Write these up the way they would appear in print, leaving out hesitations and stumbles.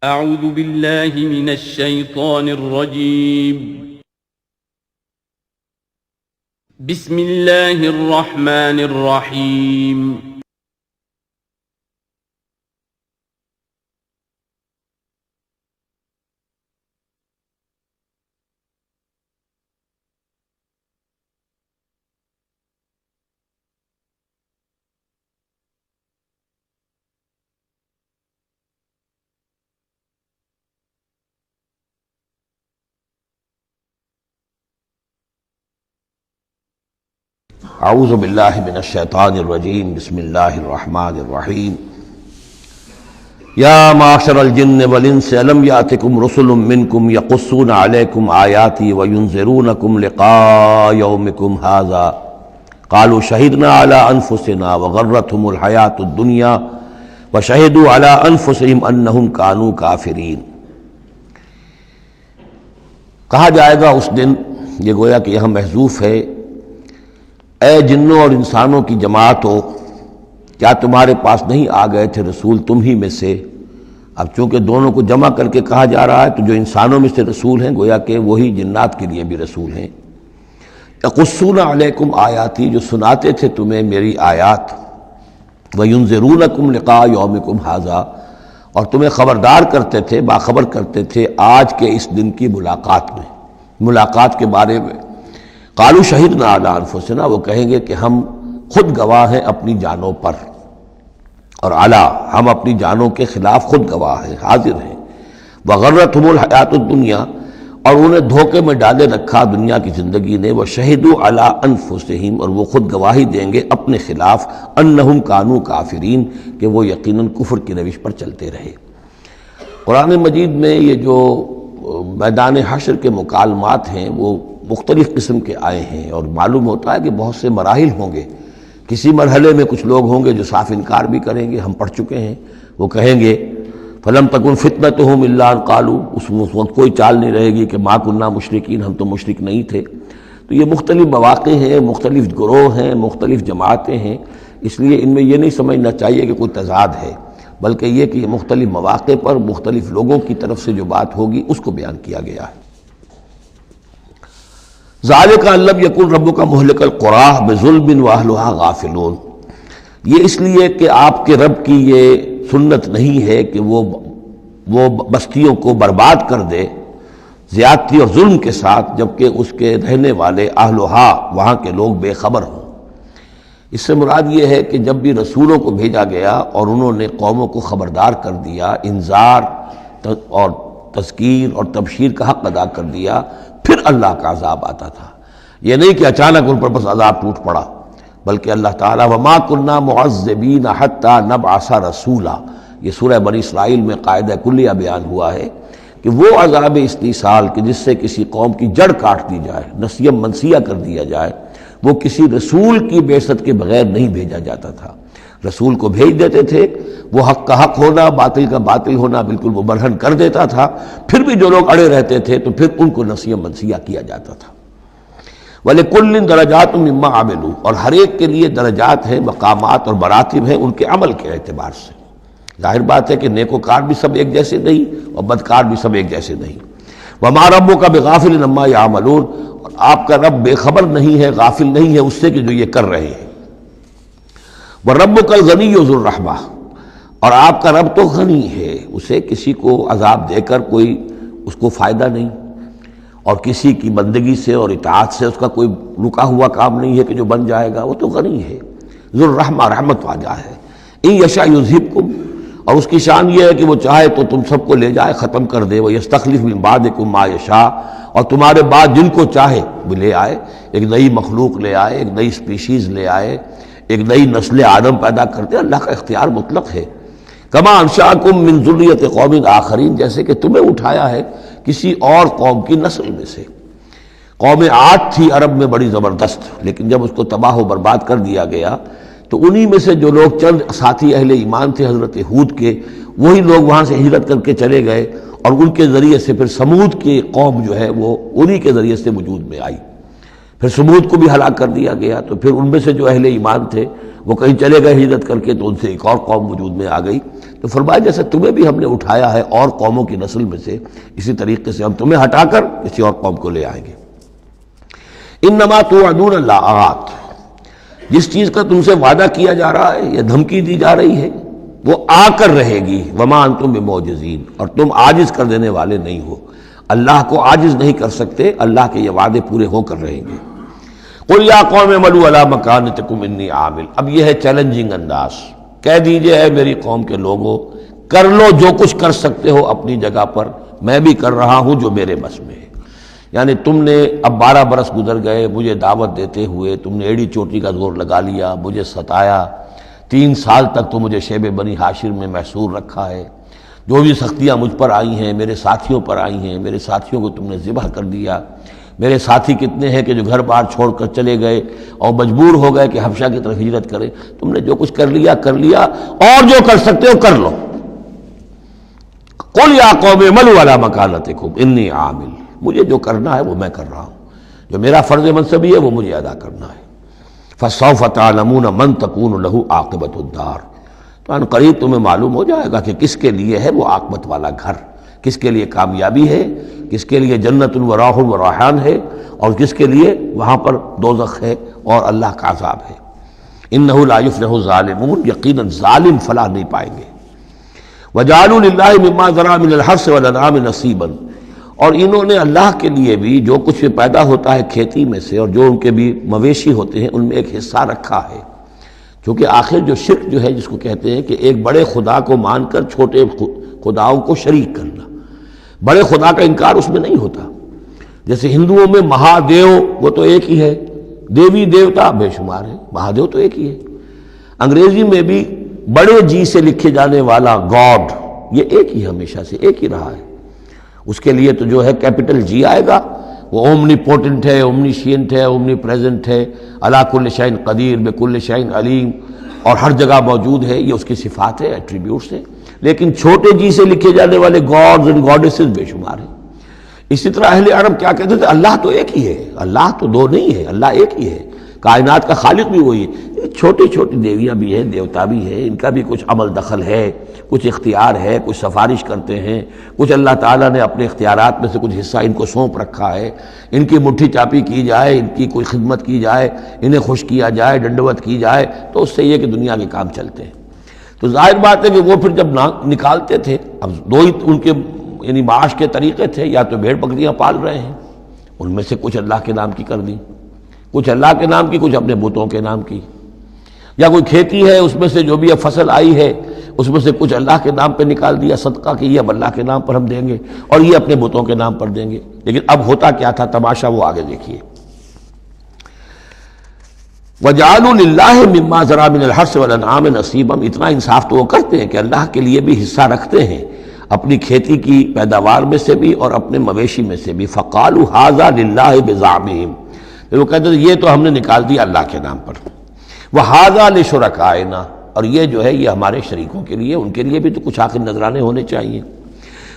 أعوذ بالله من الشيطان الرجيم. بسم الله الرحمن الرحيم. اعوذ باللہ من الشیطان الرجیم بسم اللہ الرحمن الرحیم یا معشر الجن والانس الم یاتکم رسل منکم یقصون علیکم آیاتی وینذرونکم لقاء یومکم ھذا قالوا شہدنا علی انفسنا وغرتهم الحیاۃ الدنیا وشہدوا علی انفسہم انہم کانوا کافرین۔ کہا جائے گا اس دن، یہ گویا کہ یہاں محذوف ہے، اے جنوں اور انسانوں کی جماعت ہو، کیا تمہارے پاس نہیں آ گئے تھے رسول تم ہی میں سے؟ اب چونکہ دونوں کو جمع کر کے کہا جا رہا ہے تو جو انسانوں میں سے رسول ہیں گویا کہ وہی جنات کے لیے بھی رسول ہیں۔ یقصون علیکم آیاتی، جو سناتے تھے تمہیں میری آیات، وینذرونکم لقاء یومکم ھذا، اور تمہیں خبردار کرتے تھے، باخبر کرتے تھے آج کے اس دن کی ملاقات کے بارے میں۔ قالوا شہدنا علی انفسنا، وہ کہیں گے کہ ہم خود گواہ ہیں اپنی جانوں پر، اور علی، ہم اپنی جانوں کے خلاف خود گواہ ہیں، حاضر ہیں۔ وغرتهم الحیاۃ الدنیا، اور انہیں دھوکے میں ڈالے رکھا دنیا کی زندگی نے، وشہدوا علی انفسہم، اور وہ خود گواہی دیں گے اپنے خلاف، انہم کانوا کافرین، کہ وہ یقیناً کفر کی روش پر چلتے رہے۔ قرآن مجید میں یہ جو میدان حشر کے مکالمات ہیں وہ مختلف قسم کے آئے ہیں، اور معلوم ہوتا ہے کہ بہت سے مراحل ہوں گے۔ کسی مرحلے میں کچھ لوگ ہوں گے جو صاف انکار بھی کریں گے، ہم پڑھ چکے ہیں، وہ کہیں گے فَلَمْ تَكُنْ فِتْنَتُهُمْ إِلَّا أَنْ قَالُوا، اس وقت کوئی چال نہیں رہے گی کہ مَا كُنَّا مُشْرِكِينَ، ہم تو مشرک نہیں تھے۔ تو یہ مختلف مواقع ہیں، مختلف گروہ ہیں، مختلف جماعتیں ہیں، اس لیے ان میں یہ نہیں سمجھنا چاہیے کہ کوئی تضاد ہے، بلکہ یہ کہ یہ مختلف مواقع پر مختلف لوگوں کی طرف سے جو بات ہوگی اس کو بیان کیا گیا ہے۔ ذالک ان لم یکن ربک مہلک القری بظلم واہلھا غافلون، یہ اس لیے کہ آپ کے رب کی یہ سنت نہیں ہے کہ وہ بستیوں کو برباد کر دے زیادتی اور ظلم کے ساتھ، جبکہ اس کے رہنے والے اہلھا، وہاں کے لوگ بے خبر ہوں۔ اس سے مراد یہ ہے کہ جب بھی رسولوں کو بھیجا گیا اور انہوں نے قوموں کو خبردار کر دیا، انذار اور تذکیر اور تبشیر کا حق ادا کر دیا، پھر اللہ کا عذاب آتا تھا۔ یہ نہیں کہ اچانک ان پر بس عذاب ٹوٹ پڑا، بلکہ اللہ تعالیٰ وَمَا كُنَّا مُعَذِّبِينَ حَتَّى نَبْعَثَ رَسُولًا، یہ سورہ بنی اسرائیل میں قاعدہ کلیہ بیان ہوا ہے کہ وہ عذاب استیصال کہ جس سے کسی قوم کی جڑ کاٹ دی جائے، نسیم منسیہ کر دیا جائے، وہ کسی رسول کی بعثت کے بغیر نہیں بھیجا جاتا تھا۔ رسول کو بھیج دیتے تھے، وہ حق کا حق ہونا، باطل کا باطل ہونا بالکل وہ برہن کر دیتا تھا، پھر بھی جو لوگ اڑے رہتے تھے تو پھر ان کو نسیم منسیہ کیا جاتا تھا۔ وَلِكُلٍّ دَرَجَاتٌ مِّمَّا عَمِلُوا، اور ہر ایک کے لیے درجات ہیں، مقامات اور مراتب ہیں ان کے عمل کے اعتبار سے۔ ظاہر بات ہے کہ نیکوکار بھی سب ایک جیسے نہیں اور بدکار بھی سب ایک جیسے نہیں۔ وَمَا رَبُّكَ بِغَافِلٍ عَمَّا يَعْمَلُونَ، اور آپ کا رب بے خبر نہیں ہے، غافل نہیں ہے اس سے کہ جو یہ کر رہے ہیں۔ وَرَبُّكَ الْغَنِيُّ ذُو الرَّحْمَةِ، اور آپ کا رب تو غنی ہے، اسے کسی کو عذاب دے کر کوئی اس کو فائدہ نہیں، اور کسی کی بندگی سے اور اطاعت سے اس کا کوئی رکا ہوا کام نہیں ہے کہ جو بن جائے گا، وہ تو غنی ہے، ذو الرحمہ، رحمت والا ہے۔ ان یشاء یذھبکم، اور اس کی شان یہ ہے کہ وہ چاہے تو تم سب کو لے جائے، ختم کر دے، ویستخلف من بعدکم ما یشاء، اور تمہارے بعد جن کو چاہے وہ لے آئے، ایک نئی مخلوق لے آئے، ایک نئی سپیشیز لے آئے، ایک نئی نسل آدم پیدا کرتے۔ اللہ کا اختیار مطلق ہے۔ کما انشأکم من ذریۃ قوم آخرین، جیسے کہ تمہیں اٹھایا ہے کسی اور قوم کی نسل میں سے۔ قوم عاد تھی عرب میں بڑی زبردست، لیکن جب اس کو تباہ و برباد کر دیا گیا تو انہی میں سے جو لوگ چند ساتھی اہل ایمان تھے حضرت ہود کے، وہی لوگ وہاں سے ہجرت کر کے چلے گئے، اور ان کے ذریعے سے پھر سمود کی قوم جو ہے وہ انہی کے ذریعے سے وجود میں آئی۔ پھر سمود کو بھی ہلاک کر دیا گیا، تو پھر ان میں سے جو اہل ایمان تھے وہ کہیں چلے گئے ہجرت کر کے تو ان سے ایک اور قوم وجود میں آ گئی. تو فرمایا جیسے تمہیں بھی ہم نے اٹھایا ہے اور قوموں کی نسل میں سے، اسی طریقے سے ہم تمہیں ہٹا کر کسی اور قوم کو لے آئیں گے. انما توعدون لآت، جس چیز کا تم سے وعدہ کیا جا رہا ہے یا دھمکی دی جا رہی ہے وہ آ کر رہے گی. وما انتم بمعجزین، اور تم عاجز کر دینے والے نہیں ہو. اللہ کو عاجز نہیں کر سکتے، اللہ کے یہ وعدے پورے ہو کر رہیں گے. قل یا قوم اعملوا علی مکانتکم انی عامل، اب یہ ہے چیلنجنگ انداز. کہہ دیجئے اے میری قوم کے لوگوں، کر لو جو کچھ کر سکتے ہو اپنی جگہ پر، میں بھی کر رہا ہوں جو میرے بس میں ہے. یعنی تم نے اب 12 برس گزر گئے مجھے دعوت دیتے ہوئے، تم نے ایڑی چوٹی کا زور لگا لیا، مجھے ستایا. 3 سال تک تو مجھے شیب بنی ہاشم میں محصور رکھا ہے. جو بھی سختیاں مجھ پر آئی ہیں، میرے ساتھیوں پر آئی ہیں، میرے ساتھیوں کو تم نے ذبح کر دیا. میرے ساتھی کتنے ہیں کہ جو گھر بار چھوڑ کر چلے گئے اور مجبور ہو گئے کہ حبشہ کی طرف ہجرت کریں. تم نے جو کچھ کر لیا اور جو کر سکتے ہو کر لو. قل یا قوم اعملوا علی مکانتکم انی عامل، مجھے جو کرنا ہے وہ میں کر رہا ہوں، جو میرا فرض منصبی ہے وہ مجھے ادا کرنا ہے. فسوف تعلمون من تکون له عاقبۃ الدار، تو ان قریب تمہیں معلوم ہو جائے گا کہ کس کے لیے ہے وہ عاقبت والا گھر، کس کے لیے کامیابی ہے، کس کے لیے جنت و راح و ریحان ہے، اور کس کے لیے وہاں پر دوزخ ہے اور اللہ کا عذاب ہے. انہ لا یفلح الظالمون، یقیناً ظالم فلاح نہیں پائیں گے. وجعلوا للہ مما ذرا من الحرث والانعام نصیبا، اور انہوں نے اللہ کے لیے بھی جو کچھ بھی پیدا ہوتا ہے کھیتی میں سے اور جو ان کے بھی مویشی ہوتے ہیں ان میں ایک حصہ رکھا ہے. کیونکہ آخر جو شرک جو ہے جس کو کہتے ہیں کہ ایک بڑے خدا کو مان کر چھوٹے خداؤں کو شریک کرنا، بڑے خدا کا انکار اس میں نہیں ہوتا. جیسے ہندوؤں میں مہادیو وہ تو ایک ہی ہے، دیوی دیوتا بے شمار ہے، مہادیو تو ایک ہی ہے. انگریزی میں بھی بڑے جی سے لکھے جانے والا گاڈ یہ ایک ہی ہمیشہ سے ایک ہی رہا ہے. اس کے لیے تو جو ہے کیپٹل جی آئے گا، وہ اومنی پوٹنٹ ہے، اومنیشینٹ ہے، اومنی پریزنٹ ہے، علی کل شیء قدیر، بکل شیء علیم، اور ہر جگہ موجود ہے. یہ اس کی صفات ہے، ایٹریبیوٹس ہیں. لیکن چھوٹے جی سے لکھے جانے والے گاڈز اینڈ گاڈیسز بے شمار ہیں. اسی طرح اہل عرب کیا کہتے تھے؟ اللہ تو ایک ہی ہے، اللہ تو دو نہیں ہے، اللہ ایک ہی ہے، کائنات کا خالق بھی وہی ہے. چھوٹی چھوٹی دیویاں بھی ہیں، دیوتا بھی ہیں، ان کا بھی کچھ عمل دخل ہے، کچھ اختیار ہے، کچھ سفارش کرتے ہیں، کچھ اللہ تعالیٰ نے اپنے اختیارات میں سے کچھ حصہ ان کو سونپ رکھا ہے. ان کی مٹھی چاپی کی جائے، ان کی کوئی خدمت کی جائے، انہیں خوش کیا جائے، ڈنڈوت کی جائے تو اس سے یہ کہ دنیا کے کام چلتے ہیں. تو ظاہر بات ہے کہ وہ پھر جب نکالتے تھے، اب دو ہی ان کے یعنی معاش کے طریقے تھے، یا تو بھیڑ بکریاں پال رہے ہیں، ان میں سے کچھ اللہ کے نام کی کر دی، کچھ اللہ کے نام کی، کچھ اپنے بتوں کے نام کی، یا کوئی کھیتی ہے اس میں سے جو بھی اب فصل آئی ہے اس میں سے کچھ اللہ کے نام پہ نکال دیا صدقہ کہ یہ اب اللہ کے نام پر ہم دیں گے اور یہ اپنے بتوں کے نام پر دیں گے. لیکن اب ہوتا کیا تھا تماشا وہ آگے دیکھیے. وَجَعَلُوا لِلَّهِ مِمَّا ذَرَا مِنَ الْحَرْثِ وَالْأَنْعَامِ نَصِيبًا، اتنا انصاف تو وہ کرتے ہیں کہ اللہ کے لیے بھی حصہ رکھتے ہیں اپنی کھیتی کی پیداوار میں سے بھی اور اپنے مویشی میں سے بھی. فَقَالُوا هَذَا لِلَّهِ بِزَعْمِهِمْ، وہ کہتے ہیں یہ تو ہم نے نکال دیا اللہ کے نام پر. وَهَذَا لِشُرَكَائِنَا، اور یہ جو ہے یہ ہمارے شریکوں کے لیے، ان کے لیے بھی تو کچھ آخر نذرانے ہونے چاہیے.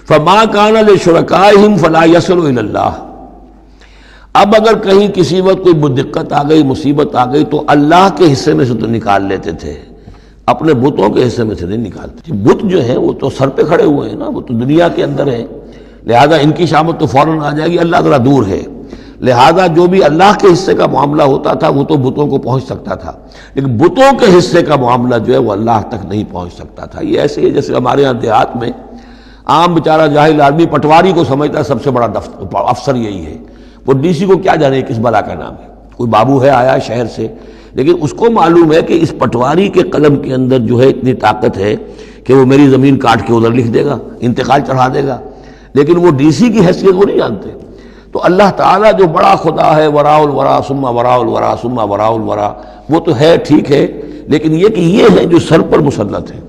فَمَا كَانَ لِشُرَكَائِهِمْ فَلَا يَصِلُ إِلَى اللَّهِ، اب اگر کہیں کسی وقت کوئی دقت آ گئی، مصیبت آ گئی تو اللہ کے حصے میں سے تو نکال لیتے تھے، اپنے بتوں کے حصے میں سے نہیں نکالتے. بت جو ہیں وہ تو سر پہ کھڑے ہوئے ہیں نا، وہ تو دنیا کے اندر ہیں، لہذا ان کی شامت تو فوراً آ جائے گی، اللہ ذرا دور ہے. لہذا جو بھی اللہ کے حصے کا معاملہ ہوتا تھا وہ تو بتوں کو پہنچ سکتا تھا، لیکن بتوں کے حصے کا معاملہ جو ہے وہ اللہ تک نہیں پہنچ سکتا تھا. یہ ایسے ہے جیسے ہمارے یہاں دیہات میں عام بیچارہ جاہل آدمی پٹواری کو سمجھتا ہے سب سے بڑا افسر یہی ہے، وہ ڈی سی کو کیا جانے کس بلا کا نام ہے. کوئی بابو ہے آیا شہر سے، لیکن اس کو معلوم ہے کہ اس پٹواری کے قلم کے اندر جو ہے اتنی طاقت ہے کہ وہ میری زمین کاٹ کے ادھر لکھ دے گا، انتقال چڑھا دے گا. لیکن وہ ڈی سی کی حیثیت وہ نہیں جانتے. تو اللہ تعالیٰ جو بڑا خدا ہے، وراء الورا ثم وراء الورا ثم وراء الورا، وہ تو ہے ٹھیک ہے، لیکن یہ کہ یہ ہے جو سر پر مسلط ہے.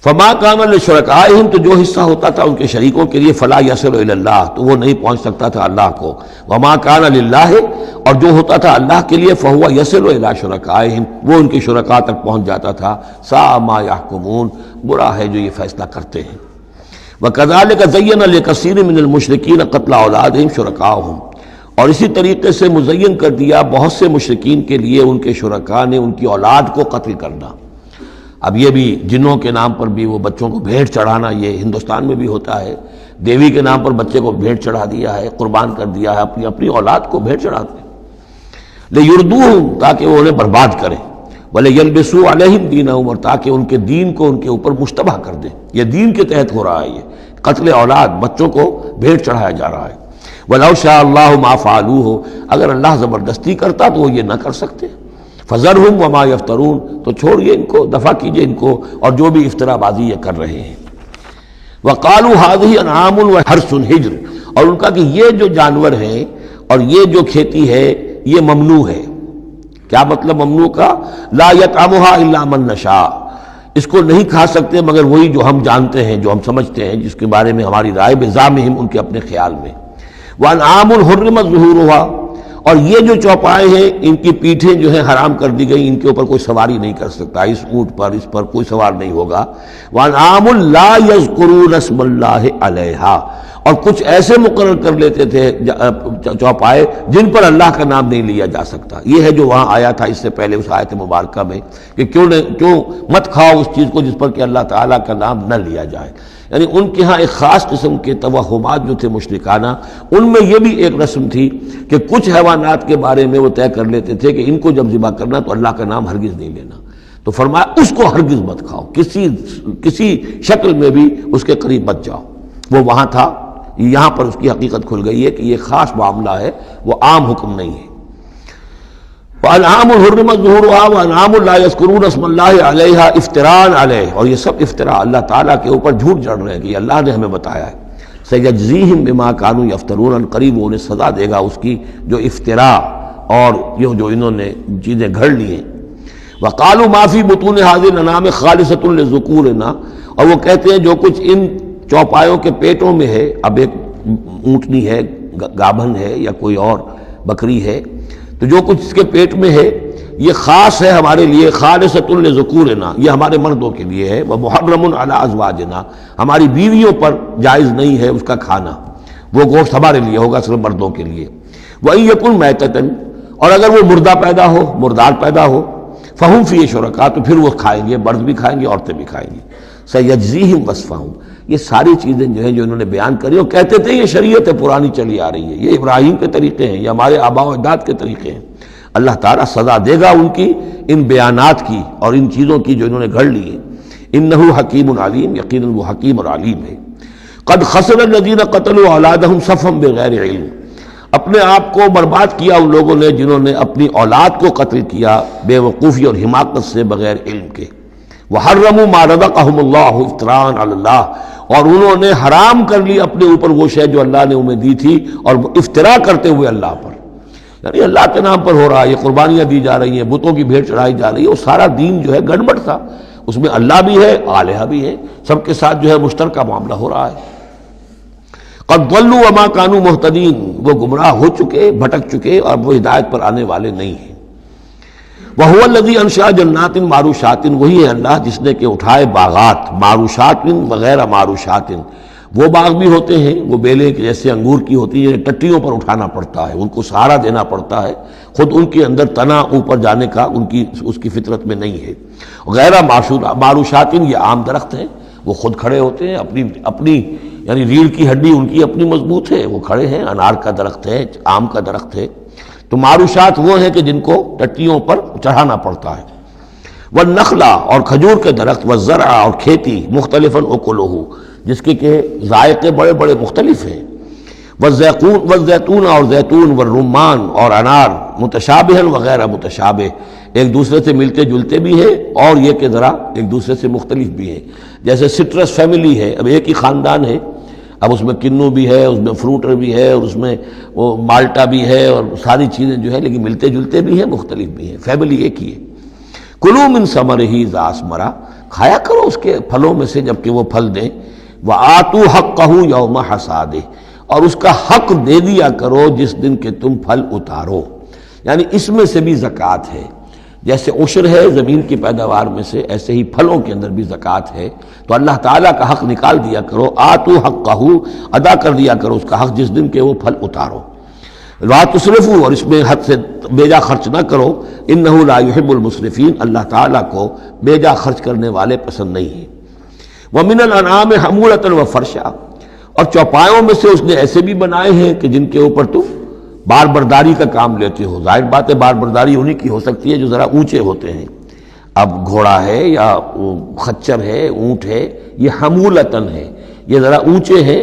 فما کان لشرکائہم، تو جو حصہ ہوتا تھا ان کے شریکوں کے لیے، فلا یصل الی اللہ، تو وہ نہیں پہنچ سکتا تھا اللہ کو. وما کان للہ، اور جو ہوتا تھا اللہ کے لیے، فہو یصل الی شرکائہم، وہ ان کے شرکاء تک پہنچ جاتا تھا. ساء ما یحکمون، برا ہے جو یہ فیصلہ کرتے ہیں. وَكَذَلِكَ زَيَّنَ لِكَثِيرٍ مِّنَ الْمُشْرِكِينَ قَتْلَ أَوْلَادِهِمْ شُرَكَاؤُهُمْ، اور اسی طریقے سے مزین کر دیا بہت سے مشرکین کے لیے ان کے شرکاء نے ان کی اولاد کو قتل کرنا۔ اب یہ بھی جنوں کے نام پر بھی وہ بچوں کو بھیٹ چڑھانا، یہ ہندوستان میں بھی ہوتا ہے، دیوی کے نام پر بچے کو بھیٹ چڑھا دیا ہے، قربان کر دیا ہے، اپنی اولاد کو بھیٹ چڑھاتے ہیں لِيُرْدُوهُمْ، تاکہ وہ انہیں برباد کریں، وَلِيَلْبِسُوا عَلَيْهِمْ دِينَهُمْ، اور تاکہ ان کے دین کو ان کے اوپر مشتبہ کر دیں۔ یہ دین کے تحت ہو رہا ہے، یہ قتل اولاد، بچوں کو بھیٹ چڑھایا جا رہا ہے۔ وَلَوْ شَاءَ اللَّهُ مَا فَعَلُوهُ، اگر اللہ زبردستی کرتا تو وہ یہ نہ کر سکتے۔ فَذَرْهُمْ وَمَا يَفْتَرُونَ، تو چھوڑیے ان کو، دفع کیجئے ان کو اور جو بھی افترا بازی یہ کر رہے ہیں۔ وَقَالُوا هَٰذِهِ أَنْعَامٌ وَحَرْثٌ حِجْرٌ، اور ان کا کہ یہ جو جانور ہیں اور یہ جو کھیتی ہے یہ ممنوع ہے۔ کیا مطلب ممنوع کا؟ لا يطعمها الا من نشاء، اس کو نہیں کھا سکتے مگر وہی جو ہم جانتے ہیں، جو ہم سمجھتے ہیں، جس کے بارے میں ہماری رائے بزعمہم، ان کے اپنے خیال میں۔ وانعام حرمت ظہورها، اور یہ جو چوپائے ہیں ان کی پیٹھیں جو ہیں حرام کر دی گئی، ان کے اوپر کوئی سواری نہیں کر سکتا، اس اونٹ پر اس پر کوئی سوار نہیں ہوگا۔ وانعام لا یذکرون اسم اللہ علیہا، اور کچھ ایسے مقرر کر لیتے تھے چوپائے جن پر اللہ کا نام نہیں لیا جا سکتا۔ یہ ہے جو وہاں آیا تھا اس سے پہلے اس آیت مبارکہ میں کہ کیوں مت کھاؤ اس چیز کو جس پر کہ اللہ تعالیٰ کا نام نہ لیا جائے۔ یعنی ان کے ہاں ایک خاص قسم کے توہمات جو تھے مشرکانہ، ان میں یہ بھی ایک رسم تھی کہ کچھ حیوانات کے بارے میں وہ طے کر لیتے تھے کہ ان کو جب ذبح کرنا تو اللہ کا نام ہرگز نہیں لینا، تو فرمایا اس کو ہرگز مت کھاؤ، کسی شکل میں بھی اس کے قریب مت جاؤ۔ وہ وہاں تھا، یہاں پر اس کی حقیقت کھل گئی ہے کہ یہ خاص معاملہ ہے، وہ عام حکم نہیں ہے۔ وَأَنْعَامٌ حُرِّمَتْ ظُهُورُهَا وَأَنْعَامٌ لَا يَذْكُرُونَ اسْمَ اللَّهِ عَلَيْهَا افْتِرَاءً عَلَيْهِ، اور یہ سب افطرا اللہ تعالیٰ کے اوپر جھوٹ جڑ رہے ہیں کہ یہ اللہ نے ہمیں بتایا ہے۔ سَيَجْزِيهِمْ بِمَا كَانُوا يَفْتَرُونَ، ان قریب وہ انہیں سزا دے گا اس کی جو افطرا اور یہ جو انہوں نے چیزیں گھڑ لی ہیں۔ وَقَالُوا مَا فِي بُطُونِ هَٰذِهِ الْأَنْعَامِ خَالِصَةٌ لِّذُكُورِنَا، اور وہ کہتے ہیں جو کچھ ان چوپایوں کے پیٹوں میں ہے، اب ایک اونٹنی ہے، گابھن ہے یا کوئی اور بکری ہے، تو جو کچھ اس کے پیٹ میں ہے یہ خاص ہے ہمارے لیے، خالصۃ لذکورنا، یہ ہمارے مردوں کے لیے ہے، ومحرم علی ازواجنا، ہماری بیویوں پر جائز نہیں ہے اس کا کھانا، وہ گوشت ہمارے لیے ہوگا صرف مردوں کے لیے۔ وَإِن يَكُن مَيْتَةً، اور اگر وہ مردہ پیدا ہو، مردار پیدا ہو، فَهُمْ فِيهِ شُرَكَاء، تو پھر وہ کھائیں گے، مرد بھی کھائیں گے، عورتیں بھی کھائیں گی۔ سَيَجْزِيهِمْ وَصْفَهُمْ، یہ ساری چیزیں جو ہیں جو انہوں نے بیان کری، اور کہتے تھے یہ شریعت پرانی چلی آ رہی ہے، یہ ابراہیم کے طریقے ہیں، یہ ہمارے آباء و اجداد کے طریقے ہیں۔ اللہ تعالیٰ سزا دے گا ان کی ان بیانات کی اور ان چیزوں کی جو انہوں نے گھڑ لی ہے۔ انہ حکیم علیم، یقیناً وہ حکیم اور علیم ہے۔ قد خسر الذین قتلوا اولادہم صفحا بغیر علم، اپنے آپ کو برباد کیا ان لوگوں نے جنہوں نے اپنی اولاد کو قتل کیا بے وقوفی اور حماقت سے، بغیر علم کے۔ وحرموا ما رزقهم اللہ افتراء علی اللہ، اور انہوں نے حرام کر لی اپنے اوپر وہ شے جو اللہ نے انہیں دی تھی، اور افتراء کرتے ہوئے اللہ پر، یعنی اللہ کے نام پر ہو رہا ہے، یہ قربانیاں دی جا رہی ہیں، بتوں کی بھیٹ چڑھائی جا رہی ہے، وہ سارا دین جو ہے گڑبڑ تھا، اس میں اللہ بھی ہے، آلہہ بھی ہے، سب کے ساتھ جو ہے مشترکہ معاملہ ہو رہا ہے۔ قد ضلوا وما كانوا مهتدين، وہ گمراہ ہو چکے، بھٹک چکے، اور وہ ہدایت پر آنے والے نہیں ہیں۔ وهو الذي انشأ جنات معروشات، وہی ہے اللہ جس نے کہ اٹھائے باغات، معروشات وغیرہ معروشات، وہ باغ بھی ہوتے ہیں وہ بیلے جیسے انگور کی ہوتی ہے، ٹٹیوں پر اٹھانا پڑتا ہے، ان کو سہارا دینا پڑتا ہے، خود ان کے اندر تنا اوپر جانے کا اس کی فطرت میں نہیں ہے۔ غیر معروشات، یہ عام درخت ہیں، وہ خود کھڑے ہوتے ہیں، اپنی یعنی ریڑھ کی ہڈی ان کی اپنی مضبوط ہے، وہ کھڑے ہیں، انار کا درخت ہے، آم کا درخت ہے۔ تو معروشات وہ ہیں کہ جن کو ٹٹیوں پر چڑھانا پڑتا ہے۔ والنخلا، اور کھجور کے درخت، والزرع، اور کھیتی، مختلفاً اکلہ، جس کے کہ ذائقے بڑے بڑے مختلف ہیں۔ والزیتون، اور زیتون، والرمان، اور انار، متشابہا وغیر متشابہ، ایک دوسرے سے ملتے جلتے بھی ہیں اور یہ کہ ذرا ایک دوسرے سے مختلف بھی ہیں۔ جیسے سٹرس فیملی ہے، اب ایک ہی خاندان ہے، اب اس میں کنو بھی ہے، اس میں فروٹر بھی ہے، اور اس میں وہ مالٹا بھی ہے، اور ساری چیزیں جو ہے لیکن ملتے جلتے بھی ہیں، مختلف بھی ہیں، فیملی ایک ہی ہے۔ کلوا من ثمرہ اذا اثمر، کھایا کرو اس کے پھلوں میں سے جب کہ وہ پھل دیں۔ وآتوا حقہ یوم حصادہ، اور اس کا حق دے دیا کرو جس دن کہ تم پھل اتارو، یعنی اس میں سے بھی زکوٰۃ ہے، جیسے عشر ہے زمین کی پیداوار میں سے، ایسے ہی پھلوں کے اندر بھی زکوٰۃ ہے۔ تو اللہ تعالیٰ کا حق نکال دیا کرو، آتوا حقہ، ادا کر دیا کرو اس کا حق جس دن کہ وہ پھل اتارو۔ لا تسرفوا، اور اس میں حد سے بیجا خرچ نہ کرو، انہ لا یحب المسرفین، اللہ تعالیٰ کو بیجا خرچ کرنے والے پسند نہیں ہیں۔ ومن الانعام حمولۃ وفرشا، اور چوپایوں میں سے اس نے ایسے بھی بنائے ہیں کہ جن کے اوپر تم بار برداری کا کام لیتے ہو۔ ظاہر بات ہے بار برداری انہی کی ہو سکتی ہے جو ذرا اونچے ہوتے ہیں، اب گھوڑا ہے یا خچر ہے، اونٹ ہے، یہ حمولتن ہے، یہ ذرا اونچے ہیں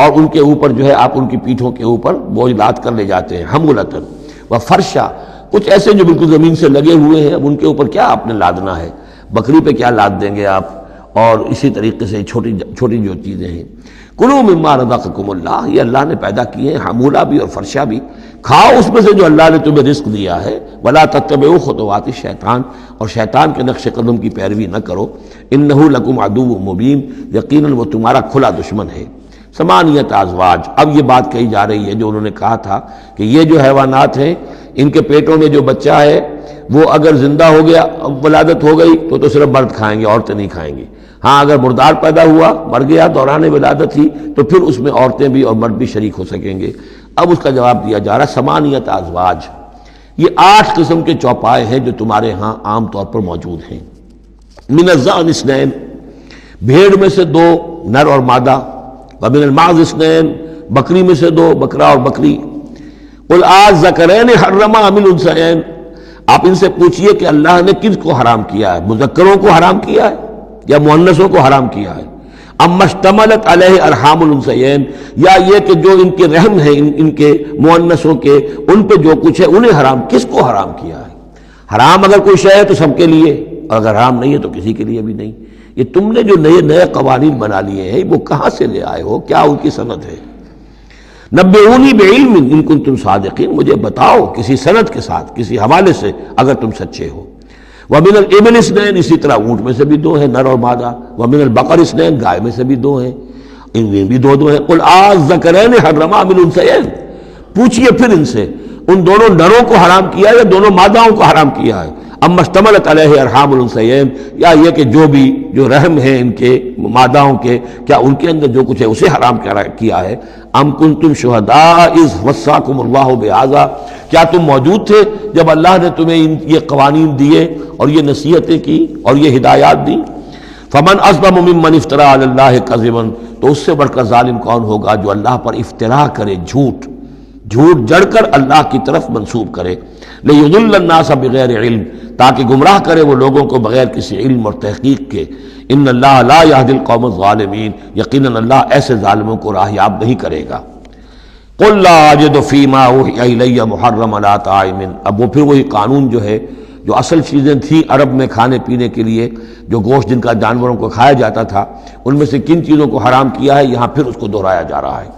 اور ان کے اوپر جو ہے آپ ان کی پیٹھوں کے اوپر بوجھ لاد کر لے جاتے ہیں، حمولتن وفرشا، کچھ ایسے جو بالکل زمین سے لگے ہوئے ہیں، اب ان کے اوپر کیا آپ نے لادنا ہے، بکری پہ کیا لاد دیں گے آپ، اور اسی طریقے سے چھوٹی چھوٹی جو چیزیں ہیں۔ کلوا مما رزقکم اللہ، یہ اللہ نے پیدا کیے ہیں، حمولہ بھی اور فرشہ بھی، کھاؤ اس میں سے جو اللہ نے تمہیں رزق دیا ہے۔ ولا تتبعوا خطوات الشیطان، اور شیطان کے نقش قدم کی پیروی نہ کرو، انہ لکم عدو مبین، یقیناً وہ تمہارا کھلا دشمن ہے۔ ثمانیۃ ازواج، اب یہ بات کہی جا رہی ہے جو انہوں نے کہا تھا کہ یہ جو حیوانات ہیں ان کے پیٹوں میں جو بچہ ہے وہ اگر زندہ ہو گیا، ولادت ہو گئی تو صرف مرد کھائیں گے، عورتیں نہیں کھائیں گی۔ ہاں اگر مردار پیدا ہوا، مر گیا دوران ولادت ہی، تو پھر اس میں عورتیں بھی اور مرد بھی شریک ہو سکیں گے۔ اب اس کا جواب دیا جا رہا ہے ثمانیۃ ازواج، یہ 8 قسم کے چوپائے ہیں جو تمہارے ہاں عام طور پر موجود ہیں۔ من الضأن اثنین، بھیڑ میں سے 2 نر اور مادہ، ومن المعز اثنین، بکری میں سے 2 بکرا اور بکری۔ قل الذکرین حرم ام الانثیین، آپ ان سے پوچھئے کہ اللہ نے کس کو حرام کیا ہے، مذکروں کو حرام کیا ہے یا مؤنثوں کو حرام کیا ہے؟ اما اشتملت علیہ ارحام الانثیین، یا یہ کہ جو ان کے رحم ہیں ان کے مؤنثوں کے، ان پہ جو کچھ ہے انہیں حرام، کس کو حرام کیا ہے؟ حرام اگر کوئی شے ہے تو سب کے لیے، اور اگر حرام نہیں ہے تو کسی کے لیے بھی نہیں۔ یہ تم نے جو نئے قوانین بنا لیے ہیں وہ کہاں سے لے آئے ہو، کیا ان کی سند ہے؟ نبئونی بعلم ان کنتم صادقین، مجھے بتاؤ کسی سند کے ساتھ، کسی حوالے سے اگر تم سچے ہو۔ ومن الابل اثنین، اسی طرح اونٹ میں سے بھی 2 ہیں نر اور مادہ۔ ومن البقر اثنین، گائے میں سے بھی 2 ہیں، ان میں بھی 2 ہیں۔ قل الذکرین حرم ام الانثیین، پوچھئے پھر ان سے ان دونوں نروں کو حرام کیا ہے یا دونوں ماداؤں کو حرام کیا ہے؟ اما اشتملت علیہ ارحام الانثیین، یا یہ کہ جو رحم ہیں ان کے ماداؤں کے، کیا ان کے اندر جو کچھ ہے اسے حرام کیا ہے؟ ام کنتم شہداء اذ وصاکم اللہ بہذا، کیا تم موجود تھے جب اللہ نے تمہیں یہ قوانین دیے اور یہ نصیحتیں کی اور یہ ہدایات دی؟ فمن اظلم ممن افترى علی اللہ کذبا، تو اس سے بڑھ کر ظالم کون ہوگا جو اللہ پر افترا کرے، جھوٹ جڑ کر اللہ کی طرف منسوب کرے۔ لیضل الناس بغیر علم، تاکہ گمراہ کرے وہ لوگوں کو بغیر کسی علم اور تحقیق کے۔ ان اللہ لا یہدی القوم الظالمین، یقیناً اللہ ایسے ظالموں کو راہیاب نہیں کرے گا۔ قل لا اجد فیما اوحی الی محرما علی طاعم، اب وہ پھر وہی قانون جو ہے، جو اصل چیزیں تھیں عرب میں کھانے پینے کے لیے، جو گوشت جن کا جانوروں کو کھایا جاتا تھا، ان میں سے کن چیزوں کو حرام کیا ہے، یہاں پھر اس کو دہرایا جا رہا ہے۔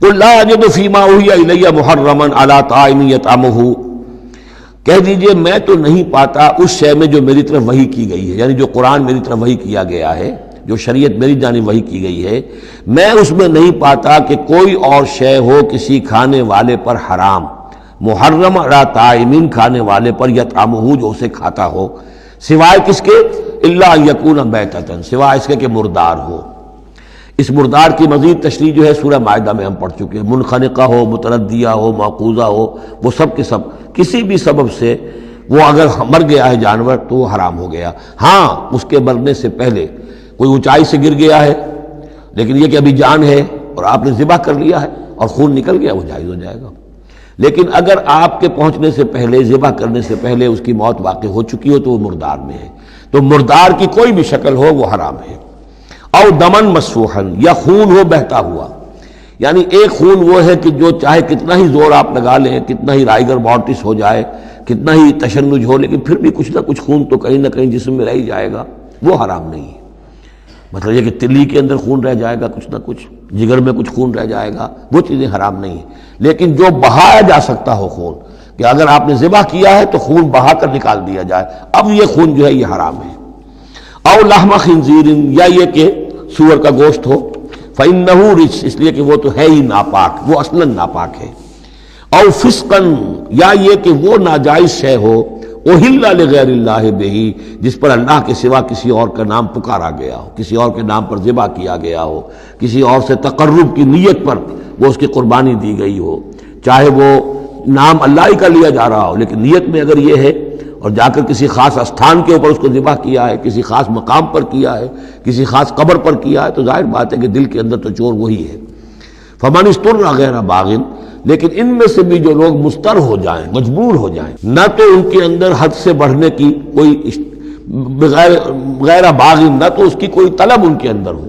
قل لا اجد فیما اوحی الی محرما علی طاعم یطعمہ، کہہ دیجئے میں تو نہیں پاتا اس شے میں جو میری طرف وحی کی گئی ہے، یعنی جو قرآن میری طرف وحی کیا گیا ہے، جو شریعت میری جانب وحی کی گئی ہے، میں اس میں نہیں پاتا کہ کوئی اور شے ہو کسی کھانے والے پر حرام، محرم علی طاعم، کھانے والے پر، یطعمہ جو اسے کھاتا ہو، سوائے کس کے؟ الا ان یکون میتۃ، سوائے اس کے کہ مردار ہو۔ اس مردار کی مزید تشریح جو ہے سورہ مائدہ میں ہم پڑھ چکے ہیں، منخنقہ ہو، متردیہ ہو، موقوذہ ہو، وہ سب کے سب کسی بھی سبب سے وہ اگر مر گیا ہے جانور تو وہ حرام ہو گیا۔ ہاں اس کے مرنے سے پہلے کوئی اونچائی سے گر گیا ہے، لیکن یہ کہ ابھی جان ہے اور آپ نے ذبح کر لیا ہے اور خون نکل گیا، وہ جائز ہو جائے گا۔ لیکن اگر آپ کے پہنچنے سے پہلے، ذبح کرنے سے پہلے اس کی موت واقع ہو چکی ہو تو وہ مردار میں ہے، تو مردار کی کوئی بھی شکل ہو وہ حرام ہے۔ او دمن مسفوحا، یا خون ہو بہتا ہوا، یعنی ایک خون وہ ہے کہ جو چاہے کتنا ہی زور آپ لگا لیں، کتنا ہی رائگر مارٹس ہو جائے، کتنا ہی تشنج ہو، لیکن پھر بھی کچھ نہ کچھ خون تو کہیں نہ کہیں جسم میں رہ ہی جائے گا، وہ حرام نہیں ہے۔ مطلب یہ کہ تلی کے اندر خون رہ جائے گا کچھ نہ کچھ، جگر میں کچھ خون رہ جائے گا، وہ چیزیں حرام نہیں ہیں۔ لیکن جو بہایا جا سکتا ہو خون، کہ اگر آپ نے ذبح کیا ہے تو خون بہا کر نکال دیا جائے، اب یہ خون جو ہے یہ حرام ہے۔ او لحم خنزیر، یا یہ کہ سور کا گوشت ہو، فإنہ رجس، اس لیے کہ وہ تو ہے ہی ناپاک، وہ اصلاً ناپاک ہے۔ او فسقاً، یا یہ کہ وہ ناجائز شے ہو، احل لغیر اللہ بہ، جس پر اللہ کے سوا کسی اور کا نام پکارا گیا ہو، کسی اور کے نام پر ذبح کیا گیا ہو، کسی اور سے تقرب کی نیت پر وہ اس کی قربانی دی گئی ہو، چاہے وہ نام اللہ ہی کا لیا جا رہا ہو، لیکن نیت میں اگر یہ ہے اور جا کر کسی خاص استھان کے اوپر اس کو ذبح کیا ہے، کسی خاص مقام پر کیا ہے، کسی خاص قبر پر کیا ہے، تو ظاہر بات ہے کہ دل کے اندر تو چور وہی ہے۔ فمن اضطر غیر باغ، لیکن ان میں سے بھی جو لوگ مضطر ہو جائیں، مجبور ہو جائیں، نہ تو ان کے اندر حد سے بڑھنے کی کوئی غیر باغ، نہ تو اس کی کوئی طلب ان کے اندر ہو،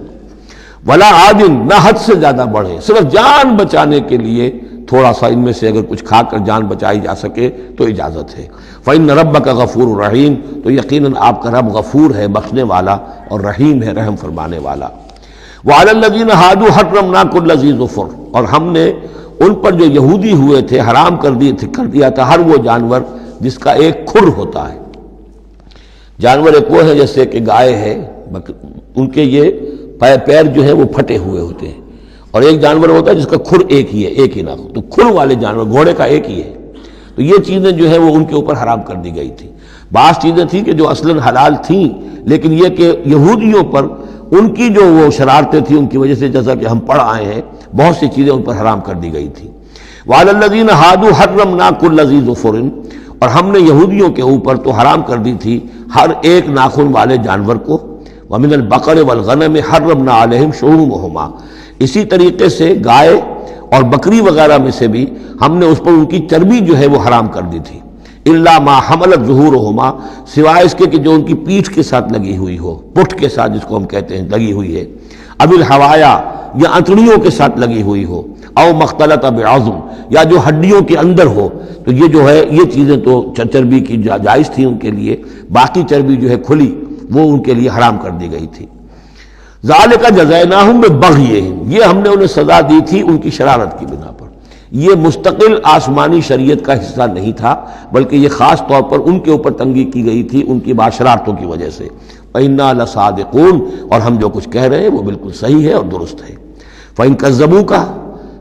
ولا عاد، نہ حد سے زیادہ بڑھے، صرف جان بچانے کے لیے تھوڑا سا ان میں سے اگر کچھ کھا کر جان بچائی جا سکے تو اجازت ہے۔ فإن ربک غفور رحیم، تو یقیناً آپ کا رب غفور ہے، بخشنے والا، اور رحیم ہے، رحم فرمانے والا۔ وعلی الذین ہادوا حرمنا کل ذی ظفر، اور ہم نے ان پر جو یہودی ہوئے تھے حرام کر دیا تھا ہر وہ جانور جس کا ایک کھر ہوتا ہے۔ جانور ایک وہ ہے جیسے کہ گائے ہے، ان کے یہ پیر جو ہے وہ پھٹے ہوئے ہوتے ہیں، اور ایک جانور ہوتا ہے جس کا کھر ایک ہی ہے، ایک ہی نہ ہو، تو کھر والے جانور گھوڑے کا ایک ہی ہے، تو یہ چیزیں جو ہے وہ ان کے اوپر حرام کر دی گئی تھی۔ بعض چیزیں تھیں کہ جو اصلاً حلال تھیں، لیکن یہ کہ یہودیوں پر ان کی جو وہ شرارتیں تھیں ان کی وجہ سے، جیسا کہ ہم پڑھ آئے ہیں، بہت سی چیزیں ان پر حرام کر دی گئی تھی۔ وعلی الذین ہادوا حرمنا کل ذی ظفر، اور ہم نے یہودیوں کے اوپر تو حرام کر دی تھی ہر ایک ناخن والے جانور کو۔ ومن البقر والغنم حرمنا علیہم شحومہما، اسی طریقے سے گائے اور بکری وغیرہ میں سے بھی ہم نے اس پر ان کی چربی جو ہے وہ حرام کر دی تھی۔ الا ما حملت ظہورہما، سوائے اس کے کہ جو ان کی پیٹھ کے ساتھ لگی ہوئی ہو، پٹھ کے ساتھ جس کو ہم کہتے ہیں لگی ہوئی ہے، اب الحوایا، یا انتڑیوں کے ساتھ لگی ہوئی ہو، او مختلط بعظم، یا جو ہڈیوں کے اندر ہو، تو یہ جو ہے یہ چیزیں تو چربی کی جائز تھی ان کے لیے، باقی چربی جو ہے کھلی وہ ان کے لیے حرام کر دی گئی تھی۔ ذالک جزیناہم ببغیہم، یہ ہم نے انہیں سزا دی تھی ان کی شرارت کی بنا پر۔ یہ مستقل آسمانی شریعت کا حصہ نہیں تھا، بلکہ یہ خاص طور پر ان کے اوپر تنگی کی گئی تھی ان کی شرارتوں کی وجہ سے۔ وَإِنَّا لَصَادِقُونَ، اور ہم جو کچھ کہہ رہے ہیں وہ بالکل صحیح ہے اور درست ہے۔ فَإِن كَذَّبُوكَ،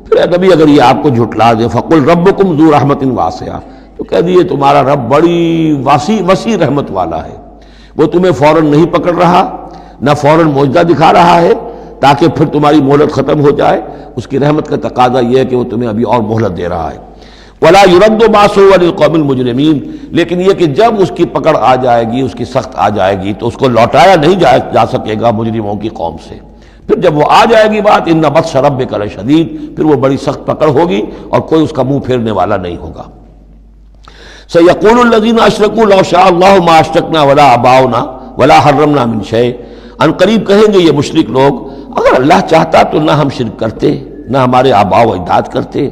پھر اے نبی اگر یہ آپ کو جھٹلا دے، فَقُلْ رَبُّكُمْ ذُو رَحْمَةٍ وَاسِعَةٍ، تو کہہ دیے تمہارا رب بڑی وسیع رحمت والا ہے، وہ تمہیں فوراً نہیں پکڑ رہا، نہ فوراً معجزہ دکھا رہا ہے تاکہ پھر تمہاری مہلت ختم ہو جائے، اس کی رحمت کا تقاضا یہ ہے کہ وہ تمہیں ابھی اور مہلت دے رہا ہے۔ وَلَا يُرَدُّ بَأْسُهُ عَنِ الْقَوْمِ الْمُجْرِمِينَ، لیکن یہ کہ جب اس کی پکڑ آ جائے گی، اس کی سخت آ جائے گی، تو اس کو لوٹایا نہیں جا سکے گا مجرموں کی قوم سے۔ پھر جب وہ آ جائے گی بات، إِنَّ بَطْشَ رَبِّكَ لَشَدِيدٌ، پھر وہ بڑی سخت پکڑ ہوگی اور کوئی اس کا منہ پھیرنے والا نہیں ہوگا۔ سَيَقُولُ الَّذِينَ أَشْرَكُوا لَوْ شَاءَ اللَّهُ مَا أَشْرَكْنَا وَلَا آبَاؤُنَا وَلَا حَرَّمْنَا مِنْ شَيْءٍ، ان قریب کہیں گے یہ مشرک لوگ، اگر اللہ چاہتا تو نہ ہم شرک کرتے، نہ ہمارے آباء و اجداد کرتے،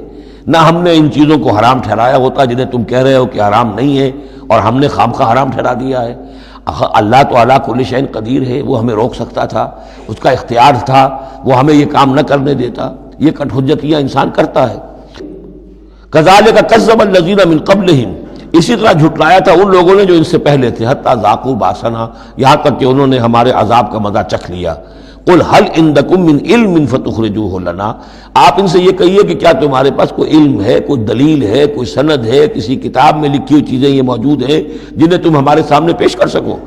نہ ہم نے ان چیزوں کو حرام ٹھہرایا ہوتا جنہیں تم کہہ رہے ہو کہ حرام نہیں ہے اور ہم نے خامخواہ حرام ٹھہرا دیا ہے۔ اللہ تو علی کل شیء قدیر ہے، وہ ہمیں روک سکتا تھا، اس کا اختیار تھا، وہ ہمیں یہ کام نہ کرنے دیتا۔ یہ کٹ حجتیاں انسان کرتا ہے۔ کذالک کذب الذین من قبلہم، اسی طرح جھٹلایا تھا ان لوگوں نے جو ان سے پہلے تھے، حتی ذاقوا باسنا، یہاں تک کہ انہوں نے ہمارے عذاب کا مزہ چکھ لیا۔ قل هل عندکم من علم فتخرجوہ لنا، آپ ان سے یہ کہیے کہ کیا تمہارے پاس کوئی علم ہے، کوئی دلیل ہے، کوئی سند ہے، کسی کتاب میں لکھی ہوئی چیزیں یہ موجود ہیں جنہیں تم ہمارے سامنے پیش کر سکو۔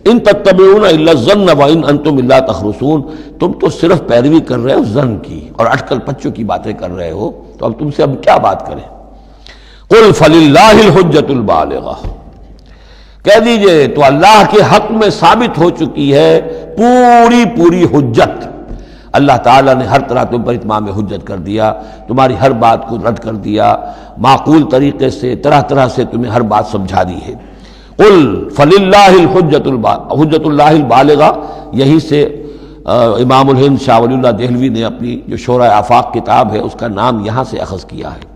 ان تتبعون الا الظن وان انتم الا تخرصون، تم تو صرف پیروی کر رہے ہو ظن کی اور اٹکل پچوں کی باتیں کر رہے ہو، تو اب تم سے اب کیا بات کریں۔ قل فللہ الحجۃ البالغہ، کہہ دیجئے تو اللہ کے حق میں ثابت ہو چکی ہے پوری حجت۔ اللہ تعالیٰ نے ہر طرح تم پر اتمام حجت کر دیا، تمہاری ہر بات کو رد کر دیا، معقول طریقے سے طرح سے تمہیں ہر بات سمجھا دی ہے۔ قل فللہ حجت اللہ البالغہ، یہی سے امام الہند شاہ ولی اللہ دہلوی نے اپنی جو شورۂ آفاق کتاب ہے اس کا نام یہاں سے اخذ کیا ہے،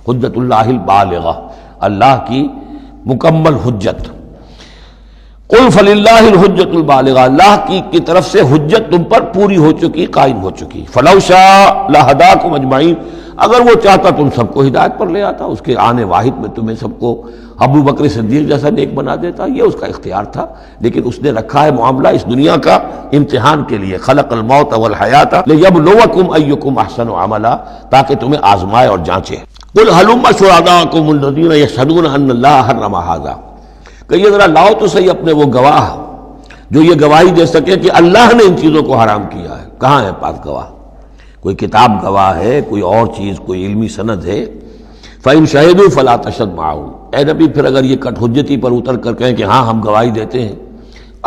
حجت اللہ البالغہ، اللہ کی مکمل حجت۔ قل فللہ الحجت البالغہ، اللہ کی طرف سے حجت تم پر پوری ہو چکی، قائم ہو چکی۔ فلو شاء لہداکم اجمعین، اگر وہ چاہتا تم سب کو ہدایت پر لے آتا، اس کے آنے واحد میں تمہیں سب کو ابو بکر صدیق جیسا نیک بنا دیتا، یہ اس کا اختیار تھا، لیکن اس نے رکھا ہے معاملہ اس دنیا کا امتحان کے لیے۔ خلق الموت والحیات لیبلوکم ایکم احسن عملا، تاکہ تمہیں آزمائے اور جانچے۔ قل ہلم شہداءکم الذین یشہدون ان اللہ حرم ھذا، کہیے ذرا لاؤ تو صحیح اپنے وہ گواہ جو یہ گواہی دے سکے کہ اللہ نے ان چیزوں کو حرام کیا ہے۔ کہاں ہے پاس گواہ؟ کوئی کتاب گواہ ہے، کوئی اور چیز، کوئی علمی سند ہے؟ فَإِن شَهِدُوا فَلَا تَشْهَدْ مَعَهُمْ، اے نبی پھر اگر یہ کٹ حجتی پر اتر کر کہیں کہ ہاں ہم گواہی دیتے ہیں،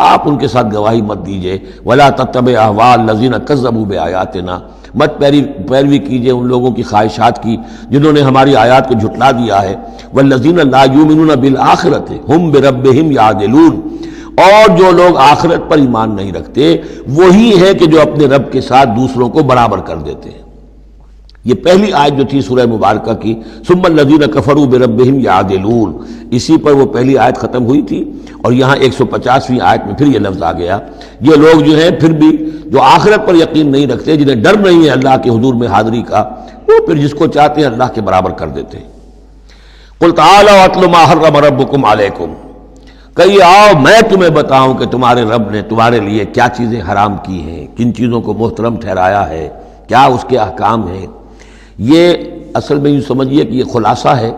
آپ ان کے ساتھ گواہی مت دیجئے. وَلَا تَتَّبِعْ أَهْوَاءَ الَّذِينَ كَذَّبُوا بِآيَاتِنَا، مت پیروی کیجئے ان لوگوں کی خواہشات کی جنہوں نے ہماری آیات کو جھٹلا دیا ہے. وَالَّذِينَ لَا يُؤْمِنُونَ بِالْآخِرَةِ هُمْ بِرَبِّهِمْ يَعْدِلُونَ، اور جو لوگ آخرت پر ایمان نہیں رکھتے وہی ہے کہ جو اپنے رب کے ساتھ دوسروں کو برابر کر دیتے ہیں. یہ پہلی آیت جو تھی سورہ مبارکہ کی ثم الذین کفروا بربہم یعدلون، اسی پر وہ پہلی آیت ختم ہوئی تھی، اور یہاں 150ویں آیت میں پھر یہ لفظ آ گیا. یہ لوگ جو ہیں پھر بھی جو آخرت پر یقین نہیں رکھتے، جنہیں ڈر نہیں ہے اللہ کے حضور میں حاضری کا، وہ پھر جس کو چاہتے ہیں اللہ کے برابر کر دیتے ہیں. قل تعالوا اتل ما حرم ربکم علیکم، کہیے آؤ میں تمہیں بتاؤں کہ تمہارے رب نے تمہارے لیے کیا چیزیں حرام کی ہیں، کن چیزوں کو محترم ٹھہرایا ہے، کیا اس کے احکام ہیں. یہ اصل میں یوں سمجھیے کہ یہ خلاصہ ہے.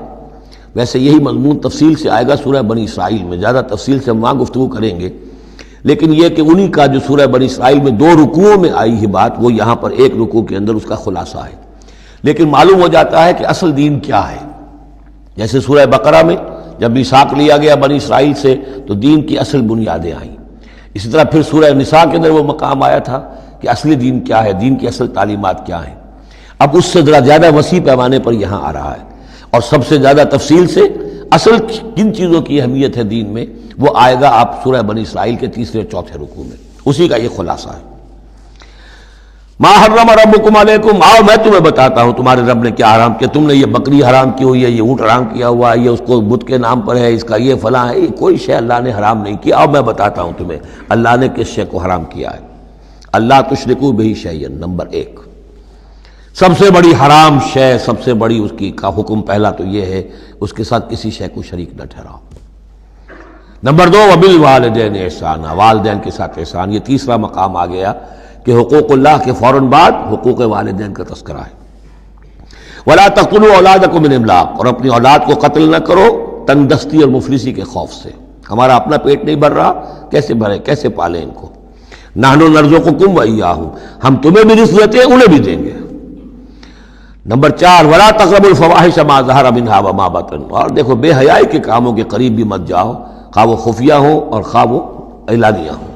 ویسے یہی مضمون تفصیل سے آئے گا سورہ بنی اسرائیل میں، زیادہ تفصیل سے ہم وہاں گفتگو کریں گے، لیکن یہ کہ انہی کا جو سورہ بنی اسرائیل میں 2 رکوعوں میں آئی ہے بات، وہ یہاں پر 1 رکوع کے اندر اس کا خلاصہ ہے. لیکن معلوم ہو جاتا ہے کہ اصل دین کیا ہے. جیسے سورہ بقرہ میں جب میثاق لیا گیا بنی اسرائیل سے تو دین کی اصل بنیادیں آئیں. اسی طرح پھر سورہ نساء کے اندر وہ مقام آیا تھا کہ اصلی دین کیا ہے، دین کی اصل تعلیمات کیا ہیں. اب اس سے ذرا زیادہ وسیع پیمانے پر یہاں آ رہا ہے، اور سب سے زیادہ تفصیل سے اصل کن چیزوں کی اہمیت ہے دین میں وہ آئے گا آپ سورہ بنی اسرائیل کے 3 اور 4 رکوع میں. اسی کا یہ خلاصہ ہے. ما حرم ربکم علیکم، آؤ میں تمہیں بتاتا ہوں تمہارے رب نے کیا حرام کیا. تم نے یہ بکری حرام کی ہوئی ہے، یہ اونٹ حرام کیا ہوا ہے، یہ اس کو بت کے نام پر ہے، اس کا یہ فلاں ہے. یہ کوئی شے اللہ نے حرام نہیں کیا. آؤ میں بتاتا ہوں تمہیں اللہ نے کس شے کو حرام کیا ہے. اللہ تشرکوا بہ شیئا، نمبر 1 سب سے بڑی حرام شے، سب سے بڑی اس کی کا حکم پہلا تو یہ ہے اس کے ساتھ کسی شے کو شریک نہ ٹھہراؤ. نمبر 2 وبالوالدین احسانا، والدین کے ساتھ احسان. یہ تیسرا مقام آ گیا کہ حقوق اللہ کے فوراً بعد حقوق والدین کا تذکرہ ہے. ولا تقتلوا اولادکم من املاق، اور اپنی اولاد کو قتل نہ کرو تنگدستی اور مفلسی کے خوف سے. ہمارا اپنا پیٹ نہیں بھر رہا، کیسے بھرے، کیسے پالیں ان کو. نحن نرزقکم وإیاہم، ہم تمہیں بھی رزق دیتے ہیں انہیں بھی دیں گے. نمبر 4 ولا تقربوا الفواحش ما ظہر منها وما بطن، اور دیکھو بے حیائی کے کاموں کے قریب بھی مت جاؤ، خواہ وہ خفیہ ہو اور خواہ وہ اعلانیہ ہو.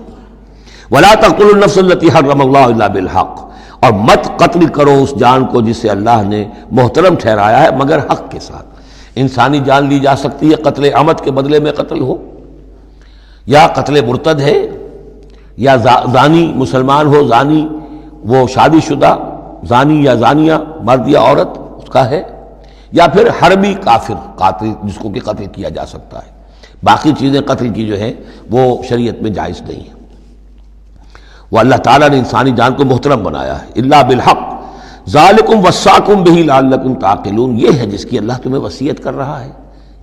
ولا تقتلوا النفس التي حرم الله الا بالحق، اور مت قتل کرو اس جان کو جسے اللہ نے محترم ٹھہرایا ہے مگر حق کے ساتھ. انسانی جان لی جا سکتی ہے قتل عمد کے بدلے میں قتل ہو، یا قتل مرتد ہے، یا زانی مسلمان ہو، زانی وہ شادی شدہ زانی یا زانیہ مرد یا عورت اس کا ہے، یا پھر حربی کافر قاتل جس کو کہ قتل کیا جا سکتا ہے. باقی چیزیں قتل کی جو ہیں وہ شریعت میں جائز نہیں ہیں. وہ اللہ تعالیٰ نے انسانی جان کو محترم بنایا ہے. الا بالحق ذالکم وصاکم بہ لعلکم تعقلون، یہ ہے جس کی اللہ تمہیں وصیت کر رہا ہے.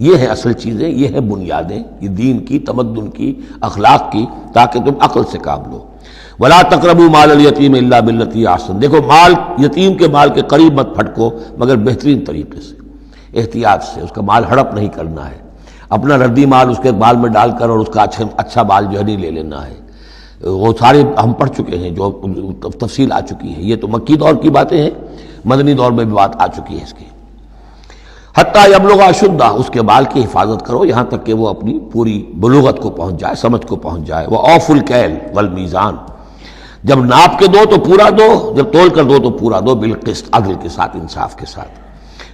یہ ہے اصل چیزیں، یہ ہے بنیادیں، یہ دین کی، تمدن کی، اخلاق کی، تاکہ تم عقل سے کام لو. ولا تقربوا مال الیتیم الا بالتی احسن، دیکھو مال یتیم کے مال کے قریب مت پھٹکو مگر بہترین طریقے سے، احتیاط سے. اس کا مال ہڑپ نہیں کرنا ہے، اپنا ردی مال اس کے بال میں ڈال کر اور اس کا اچھا مال جو ہے نہیں لے لینا ہے. وہ سارے ہم پڑھ چکے ہیں، جو تفصیل آ چکی ہے. یہ تو مکی دور کی باتیں ہیں، مدنی دور میں بھی بات آ چکی ہے اس کی. حتیٰ یبلغ اشدہ، اس کے بال کی حفاظت کرو یہاں تک کہ وہ اپنی پوری بلوغت کو پہنچ جائے، سمجھ کو پہنچ جائے. وَأَوْفُوا الْكَيْلَ وَالْمِيزَانَ، جب ناپ کے دو تو پورا دو، جب تول کر دو تو پورا دو، بالقسط، عدل کے ساتھ، انصاف کے ساتھ.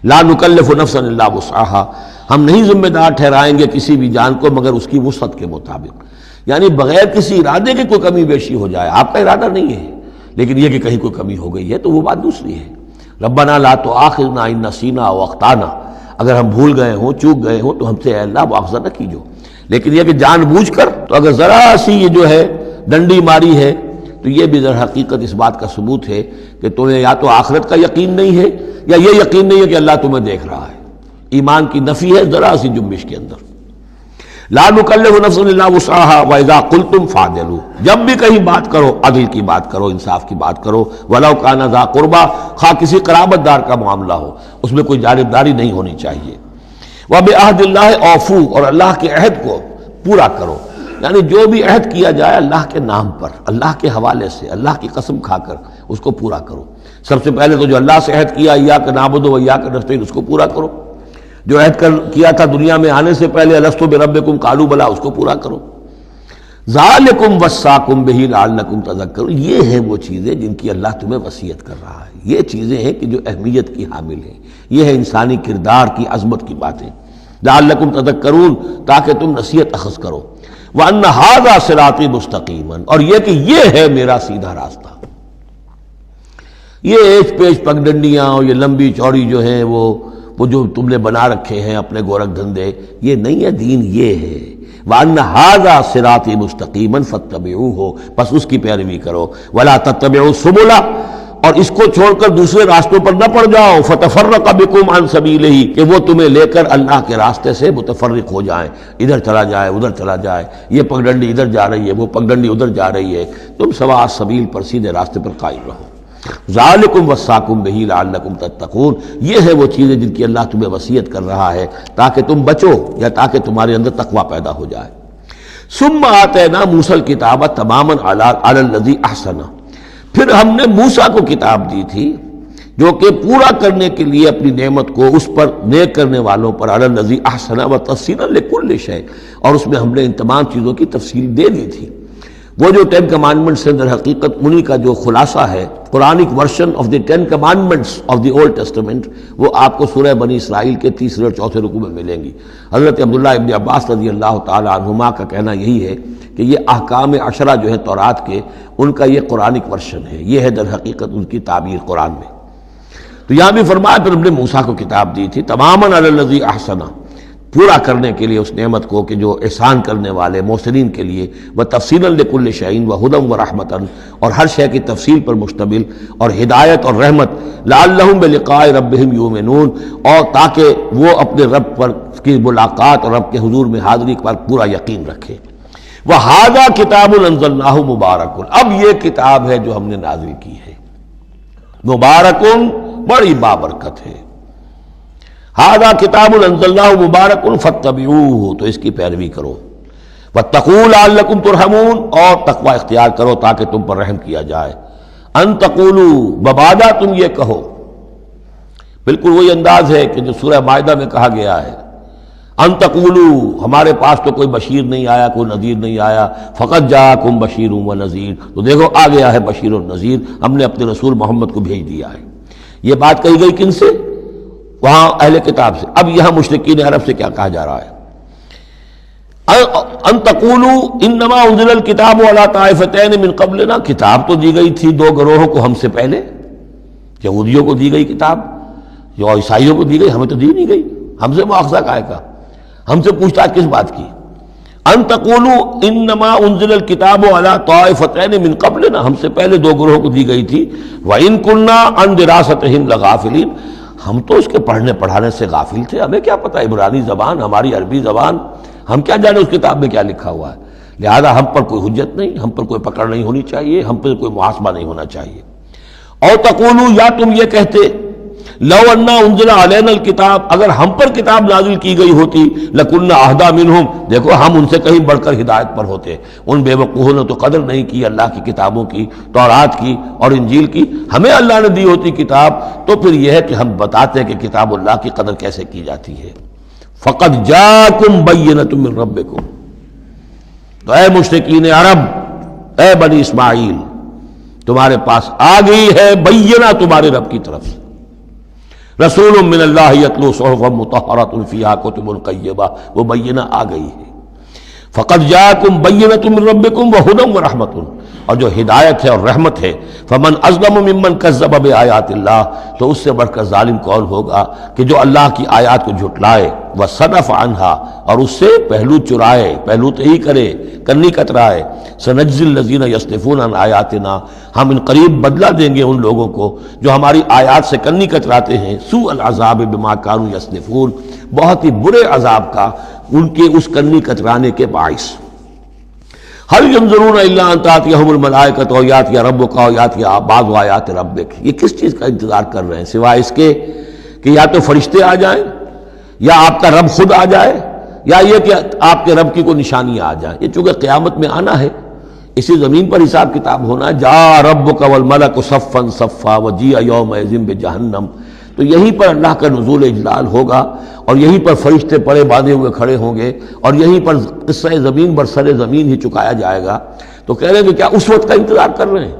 لا نکلف نفسا الا وسعها، ہم نہیں ذمہ دار ٹھہرائیں گے کسی بھی جان کو مگر اس کی وسعت کے مطابق. یعنی بغیر کسی ارادے کے کوئی کمی بیشی ہو جائے، آپ کا ارادہ نہیں ہے لیکن یہ کہ کہیں کوئی کمی ہو گئی ہے تو وہ بات دوسری ہے. ربنا لا تؤاخذنا ان نسینا او اخطانا، اگر ہم بھول گئے ہوں، چوک گئے ہوں تو ہم سے اے اللہ مؤاخذہ نہ کیجو. لیکن یہ کہ جان بوجھ کر، تو اگر ذرا سی یہ جو ہے ڈنڈی ماری ہے تو یہ بھی در حقیقت اس بات کا ثبوت ہے کہ تمہیں یا تو آخرت کا یقین نہیں ہے یا یہ یقین نہیں ہے کہ اللہ تمہیں دیکھ رہا ہے. ایمان کی نفی ہے ذرا سی جنبش کے اندر. لا نکلف نفسا الا وسعها واذا قلتم فاعدلوا، جب بھی کہیں بات کرو عدل کی بات کرو، انصاف کی بات کرو. ولو کان ذا قربا، خواہ کسی قرابت دار کا معاملہ ہو، اس میں کوئی جانبداری نہیں ہونی چاہیے. وبعہد اللہ اوفوا، اور اللہ کے عہد کو پورا کرو. یعنی جو بھی عہد کیا جائے اللہ کے نام پر، اللہ کے حوالے سے، اللہ کی قسم کھا کر اس کو پورا کرو. سب سے پہلے تو جو اللہ سے عہد کیا ایاک نعبد و ایاک نستعین، اس کو پورا کرو. جو عہد کیا تھا دنیا میں آنے سے پہلے الستو بربکم قالوا بلا، اس کو پورا کرو۔ ذالکم وصاکم بہ لعلکم تذکرون، یہ ہیں وہ چیزیں جن کی اللہ تمہیں وصیت کر رہا ہے۔ یہ چیزیں ہیں کہ جو اہمیت کی حامل ہیں، یہ ہے انسانی کردار کی عظمت کی باتیں، لعلکم تذکرون، تاکہ تم نصیحت اخذ کرو۔ وَأَنَّ هَذَا صِرَاطِي مُسْتَقِيمًا، اور یہ کہ یہ ہے میرا سیدھا راستہ۔ یہ ایچ پیچ پگڈنڈیاں اور یہ لمبی چوڑی جو ہیں وہ جو تم نے بنا رکھے ہیں اپنے گورکھ دھندے، یہ نہیں ہے دین، یہ ہے وَأَنَّ هَذَا صِرَاطِي مُسْتَقِيمًا فَاتَّبِعُوهُ، بس اس کی پیروی کرو۔ وَلَا تَتَّبِعُوا السُّبُلَ، اور اس کو چھوڑ کر دوسرے راستوں پر نہ پڑ جاؤ، فَتَفَرَّقَ بِكُمْ عَنْ سَبِيلِهِ، کہ وہ تمہیں لے کر اللہ کے راستے سے متفرق ہو جائیں، ادھر چلا جائے ادھر چلا جائے، یہ پگڈنڈی ادھر جا رہی ہے وہ پگڈنڈی ادھر جا رہی ہے، تم سواء السبیل پر سیدھے راستے پر قائم رہو۔ ذالکم وصاکم بہ لعلکم تتقون، یہ ہے وہ چیزیں جن کی اللہ تمہیں وصیت کر رہا ہے تاکہ تم بچو یا تاکہ تمہارے اندر تقوی پیدا ہو جائے۔ ثم آتینا موسیٰ الکتاب تماما علی الذی احسن، پھر ہم نے موسیٰ کو کتاب دی تھی جو کہ پورا کرنے کے لیے اپنی نعمت کو اس پر نیک کرنے والوں پر، علی الذی احسن وتفصیلا لکل شیء، اور اس میں ہم نے ان تمام چیزوں کی تفصیل دے دی تھی۔ وہ جو 10 کمانڈمنٹس ہیں در حقیقت انہی کا جو خلاصہ ہے، Quranic version of the 10 commandments of the old testament, وہ آپ کو سورہ بنی اسرائیل کے 3 اور 4 رکوع میں ملیں گی۔ حضرت عبداللہ ابن عباس رضی اللہ تعالی عنہما کا کہنا یہی ہے کہ یہ احکام عشرہ جو ہے تورات کے، ان کا یہ قرآنک ورژن ہے، یہ ہے در حقیقت ان کی تعبیر قرآن میں۔ تو یہاں بھی فرمایا پھر ہم نے موسیٰ کو کتاب دی تھی تماما علی الذی احسن، پورا کرنے کے لیے اس نعمت کو کہ جو احسان کرنے والے محسنین کے لیے، وتفصیلا لکل شیء وہدی ورحمۃ، اور ہر شے کی تفصیل پر مشتمل اور ہدایت اور رحمت، لعلہم بلقاء ربہم یؤمنون، اور تاکہ وہ اپنے رب پر کی ملاقات اور رب کے حضور میں حاضری پر پورا یقین رکھے۔ وہذا کتاب انزلناہ مبارک، اب یہ کتاب ہے جو ہم نے نازل کی ہے، مبارک، بڑی بابرکت ہے۔ ھذا کتاب انزلناہ مبارک فاتبعوہ، تو اس کی پیروی کرو۔ واتقوا لعلکم ترحمون، اور تقوی اختیار کرو تاکہ تم پر رحم کیا جائے۔ ان تقولوا، مبادا تم یہ کہو، بالکل وہی انداز ہے کہ جو سورہ مائدہ میں کہا گیا ہے، ان تقولوا، ہمارے پاس تو کوئی بشیر نہیں آیا، کوئی نذیر نہیں آیا، فقط جاءکم بشیر و نذیر، تو دیکھو آ گیا ہے بشیر اور نذیر، ہم نے اپنے رسول محمد کو بھیج دیا ہے۔ یہ بات کہی گئی کن سے؟ وہاں اہل کتاب سے۔ اب یہاں مشرکین عرب سے کیا کہا جا رہا ہے؟ ان تقولوا انما انزل الکتاب علی طائفتین من قبلنا، کتاب تو دی گئی تھی 2 گروہوں کو ہم سے پہلے، یہودیوں کو دی گئی کتاب، جو عیسائیوں کو دی گئی، ہمیں تو دی نہیں گئی، ہم سے مواخذہ کائے کا، ہم سے پوچھتاچھ کس بات کی؟ ان تقولوا انما انزل الکتاب علی طائفتین من قبلنا، ہم سے پہلے 2 گروہوں کو دی گئی تھی، وان کنا عن دراستہم لغافلین، ہم تو اس کے پڑھنے پڑھانے سے غافل تھے، ہمیں کیا پتہ عبرانی زبان، ہماری عربی زبان، ہم کیا جانے اس کتاب میں کیا لکھا ہوا ہے، لہذا ہم پر کوئی حجت نہیں، ہم پر کوئی پکڑ نہیں ہونی چاہیے، ہم پر کوئی محاسبہ نہیں ہونا چاہیے۔ اور تقولوا، یا تم یہ کہتے، لو انا انزل علینا الکتاب، اگر ہم پر کتاب نازل کی گئی ہوتی، لکنا اہدی منہم، دیکھو ہم ان سے کہیں بڑھ کر ہدایت پر ہوتے۔ ان بے وقوفوں نے تو قدر نہیں کی اللہ کی کتابوں کی، تورات کی اور انجیل کی، ہمیں اللہ نے دی ہوتی کتاب تو پھر یہ ہے کہ ہم بتاتے کہ کتاب اللہ کی قدر کیسے کی جاتی ہے۔ فقد جاءکم بینۃ من ربکم، تو اے مشرکین عرب، اے بنی اسماعیل، تمہارے پاس آ گئی ہے بینہ تمہارے رب کی طرف سے، رسول من اللہ یتلو صحفا مطہرۃ فیہا کتب قیمہ، وہ بینہ آ گئی ہے۔ فقد جاءکم بینۃ من ربکم وہدی ورحمۃ، اور جو ہدایت ہے اور رحمت ہے، فمن اظلم ممن کذب بآیات اللہ، تو اس سے بڑھ کر ظالم کون ہوگا کہ جو اللہ کی آیات کو جھٹلائے، وصدف عنہا، اور اس سے پہلو چرائے، پہلو تہی کرے، کنی کترائے۔ سنجزی الذین یصدفون عن آیاتنا، ہم ان قریب بدلہ دیں گے ان لوگوں کو جو ہماری آیات سے کنی کتراتے ہیں، سوء العذاب بما کانوا یصدفون، بہت ہی برے عذاب کا ان کے اس کنی کترانے کے باعث۔ هل ينظرون الا ان تاتيهم الملائکۃ او یاتی ربک او یاتی بعض آیات ربک، یہ کس چیز کا انتظار کر رہے ہیں سوائے اس کے کہ یا تو فرشتے آ جائیں، یا آپ کا رب خود آ جائے، یا یہ کہ آپ کے رب کی کوئی نشانیاں آ جائیں۔ یہ چونکہ قیامت میں آنا ہے، اسی زمین پر حساب کتاب ہونا ہے، جاء ربک والملک صفا صفا وجیء یومئذ بجہنم، تو تو یہیں پر اللہ کا نزول اجلال ہوگا، اور یہیں پر فرشتے پڑے باندھے ہوئے کھڑے ہوں گے، اور یہیں پر قصہ زمین بر سر زمین ہی چکایا جائے گا۔ تو کہہ رہے ہیں کہ کیا اس وقت کا انتظار کر رہے ہیں؟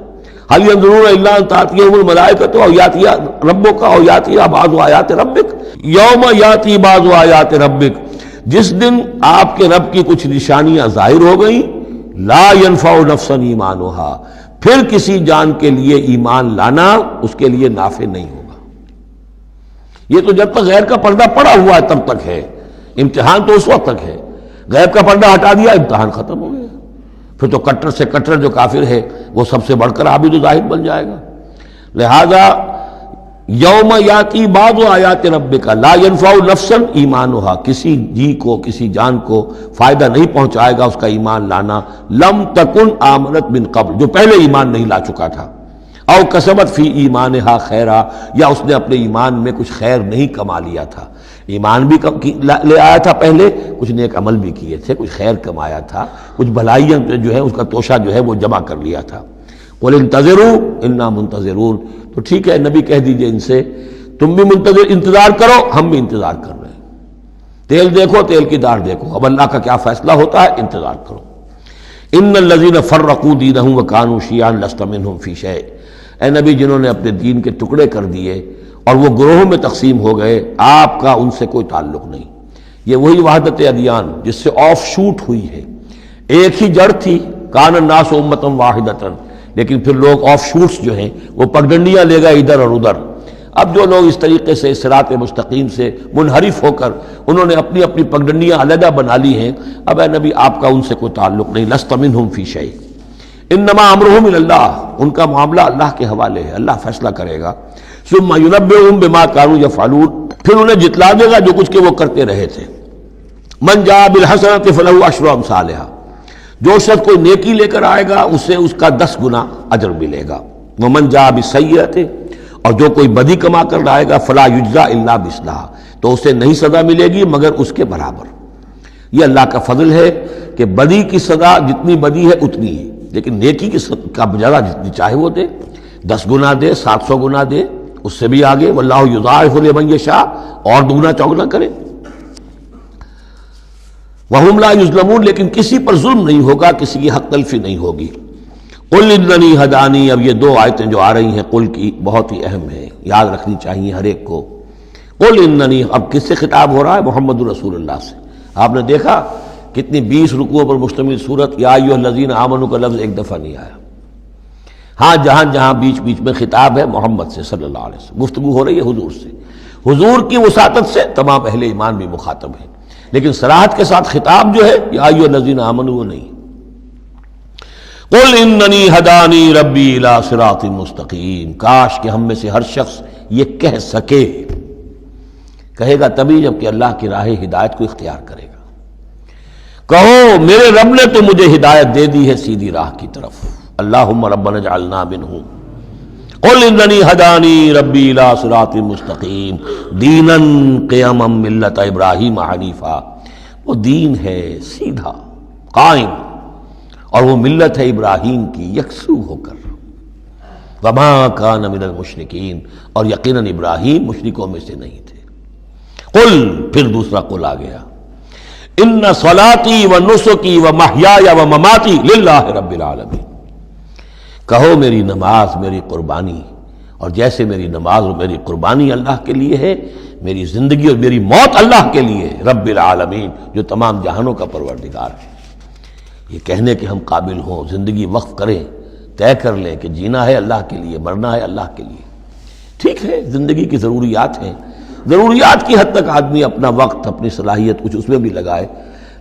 هل ينظرون الا ان تاتيهم الملائكة او ياتي ربك او ياتي بعض آیات ربك یوم یاتی بعض آیات ربک، جس دن آپ کے رب کی کچھ نشانیاں ظاہر ہو گئیں، لا ينفع نفسا ایمانها، پھر کسی جان کے لیے ایمان لانا اس کے لیے نافع نہیں ہوگا۔ یہ تو جب تک غیر کا پردہ پڑا ہوا ہے تب تک ہے، امتحان تو اس وقت تک ہے۔ غیب کا پردہ ہٹا دیا، امتحان ختم ہو گیا، پھر تو کٹر سے کٹر جو کافر ہے وہ سب سے بڑھ کر عابد و زاہد بن جائے گا۔ لہذا یوم یاتی بعض آیات ربک لا ينفع نفسا ایمانها، کسی جی کو کسی جان کو فائدہ نہیں پہنچائے گا اس کا ایمان لانا، لم تکن آمنت من قبل، جو پہلے ایمان نہیں لا چکا تھا، او کسبت فی ایمانها خیرا، یا اس نے اپنے ایمان میں کچھ خیر نہیں کما لیا تھا۔ ایمان بھی لے آیا تھا پہلے، کچھ نیک عمل بھی کیے تھے، کچھ خیر کمایا تھا، کچھ بھلائیاں جو ہے اس کا توشہ جو ہے وہ جمع کر لیا تھا۔ قل انتظروا انا منتظرون، تو ٹھیک ہے نبی کہہ دیجئے ان سے تم بھی انتظار کرو، ہم بھی انتظار کر رہے ہیں۔ تیل دیکھو تیل کی دار دیکھو، اب اللہ کا کیا فیصلہ ہوتا ہے، انتظار کرو۔ ان الذین فرقوا دینہم وکانوا شیعا لست منہم فی شیء، اے نبی جنہوں نے اپنے دین کے ٹکڑے کر دیے اور وہ گروہوں میں تقسیم ہو گئے، آپ کا ان سے کوئی تعلق نہیں۔ یہ وہی وحدت ادیان جس سے آف شوٹ ہوئی ہے، ایک ہی جڑ تھی، کان الناس امۃ واحدۃ، لیکن پھر لوگ آف شوٹس جو ہیں وہ پگڈنڈیاں لے گئے ادھر اور ادھر۔ اب جو لوگ اس طریقے سے صراط مستقیم سے منحرف ہو کر انہوں نے اپنی اپنی پگڈنڈیاں علیحدہ بنا لی ہیں، اب اے نبی آپ کا ان سے کوئی تعلق نہیں، لست منہم فی شیء، انما امرہم الی اللہ، ان کا معاملہ اللہ کے حوالے ہے، اللہ فیصلہ کرے گا۔ ثم ینبئہم بما کانوا یفعلون، پھر انہیں جتلا دے گا جو کچھ کہ وہ کرتے رہے تھے۔ من جاء بالحسنۃ فلہ عشر امثالھا، جو شخص کوئی نیکی لے کر آئے گا اسے اس کا 10 گنا اجر ملے گا۔ ومن جاء بالسیئۃ، اور جو کوئی بدی کما کر لائے گا فلا یجزا الا مثلھا، تو اسے نہیں سزا ملے گی مگر اس کے برابر۔ یہ اللہ کا فضل ہے کہ بدی کی سزا جتنی بدی ہے اتنی ہے، لیکن نیکی کی کا بجا جتنی چاہے وہ دے، 10 گنا دے، 700 گنا دے، اس سے بھی آگے، واللہ یضاعف لمن یشاء، اور دگنا چوگنا کرے۔ وہم لا یظلمون، لیکن کسی پر ظلم نہیں ہوگا، کسی کی حق تلفی نہیں ہوگی۔ قل اننی ہدانی، اب یہ 2 آیتیں جو آ رہی ہیں قل کی بہت ہی اہم ہیں، یاد رکھنی چاہیے ہر ایک کو۔ قل اننی، اب کس سے خطاب ہو رہا ہے؟ محمد رسول اللہ سے۔ آپ نے دیکھا کتنی 20 رکوعوں پر مشتمل سورت یا ایھا الذین آمنوا کا لفظ ایک دفعہ نہیں آیا۔ ہاں جہاں جہاں بیچ بیچ میں خطاب ہے محمد سے صلی اللہ علیہ وسلم، گفتگو ہو رہی ہے حضور سے، حضور کی وساطت سے تمام اہل ایمان بھی مخاطب ہیں، لیکن صراحت کے ساتھ خطاب جو ہے یا ایھا الذین آمنوا وہ نہیں۔ قل اننی ہدانی ربی الی صراط مستقیم، کاش کہ ہم میں سے ہر شخص یہ کہہ سکے، کہے گا تبھی جب کہ اللہ کی راہ ہدایت کو اختیار کرے گا۔ کہو میرے رب نے تو مجھے ہدایت دے دی ہے سیدھی راہ کی طرف، اللہم ربنا اجعلنا منہم۔ قل اننی ہدانی ربی الی صراط مستقیم دینا قیما ملت ابراہیم حنیفا، وہ دین ہے سیدھا قائم، اور وہ ملت ہے ابراہیم کی یکسو ہو کر، وما کان من المشرکین، اور یقیناً ابراہیم مشرکوں میں سے نہیں تھے۔ قل، پھر دوسرا قل آ گیا، ان صلاتی و نسکی و محیای و مماتی للہ رب العالمین، کہو میری نماز میری قربانی، اور جیسے میری نماز اور میری قربانی اللہ کے لیے ہے، میری زندگی اور میری موت اللہ کے لیے ہے، رب العالمین جو تمام جہانوں کا پروردگار ہے۔ یہ کہنے کے ہم قابل ہوں، زندگی وقف کریں، طے کر لیں کہ جینا ہے اللہ کے لیے، مرنا ہے اللہ کے لیے۔ ٹھیک ہے زندگی کی ضروریات ہیں، ضروریات کی حد تک آدمی اپنا وقت اپنی صلاحیت کچھ اس میں بھی لگائے،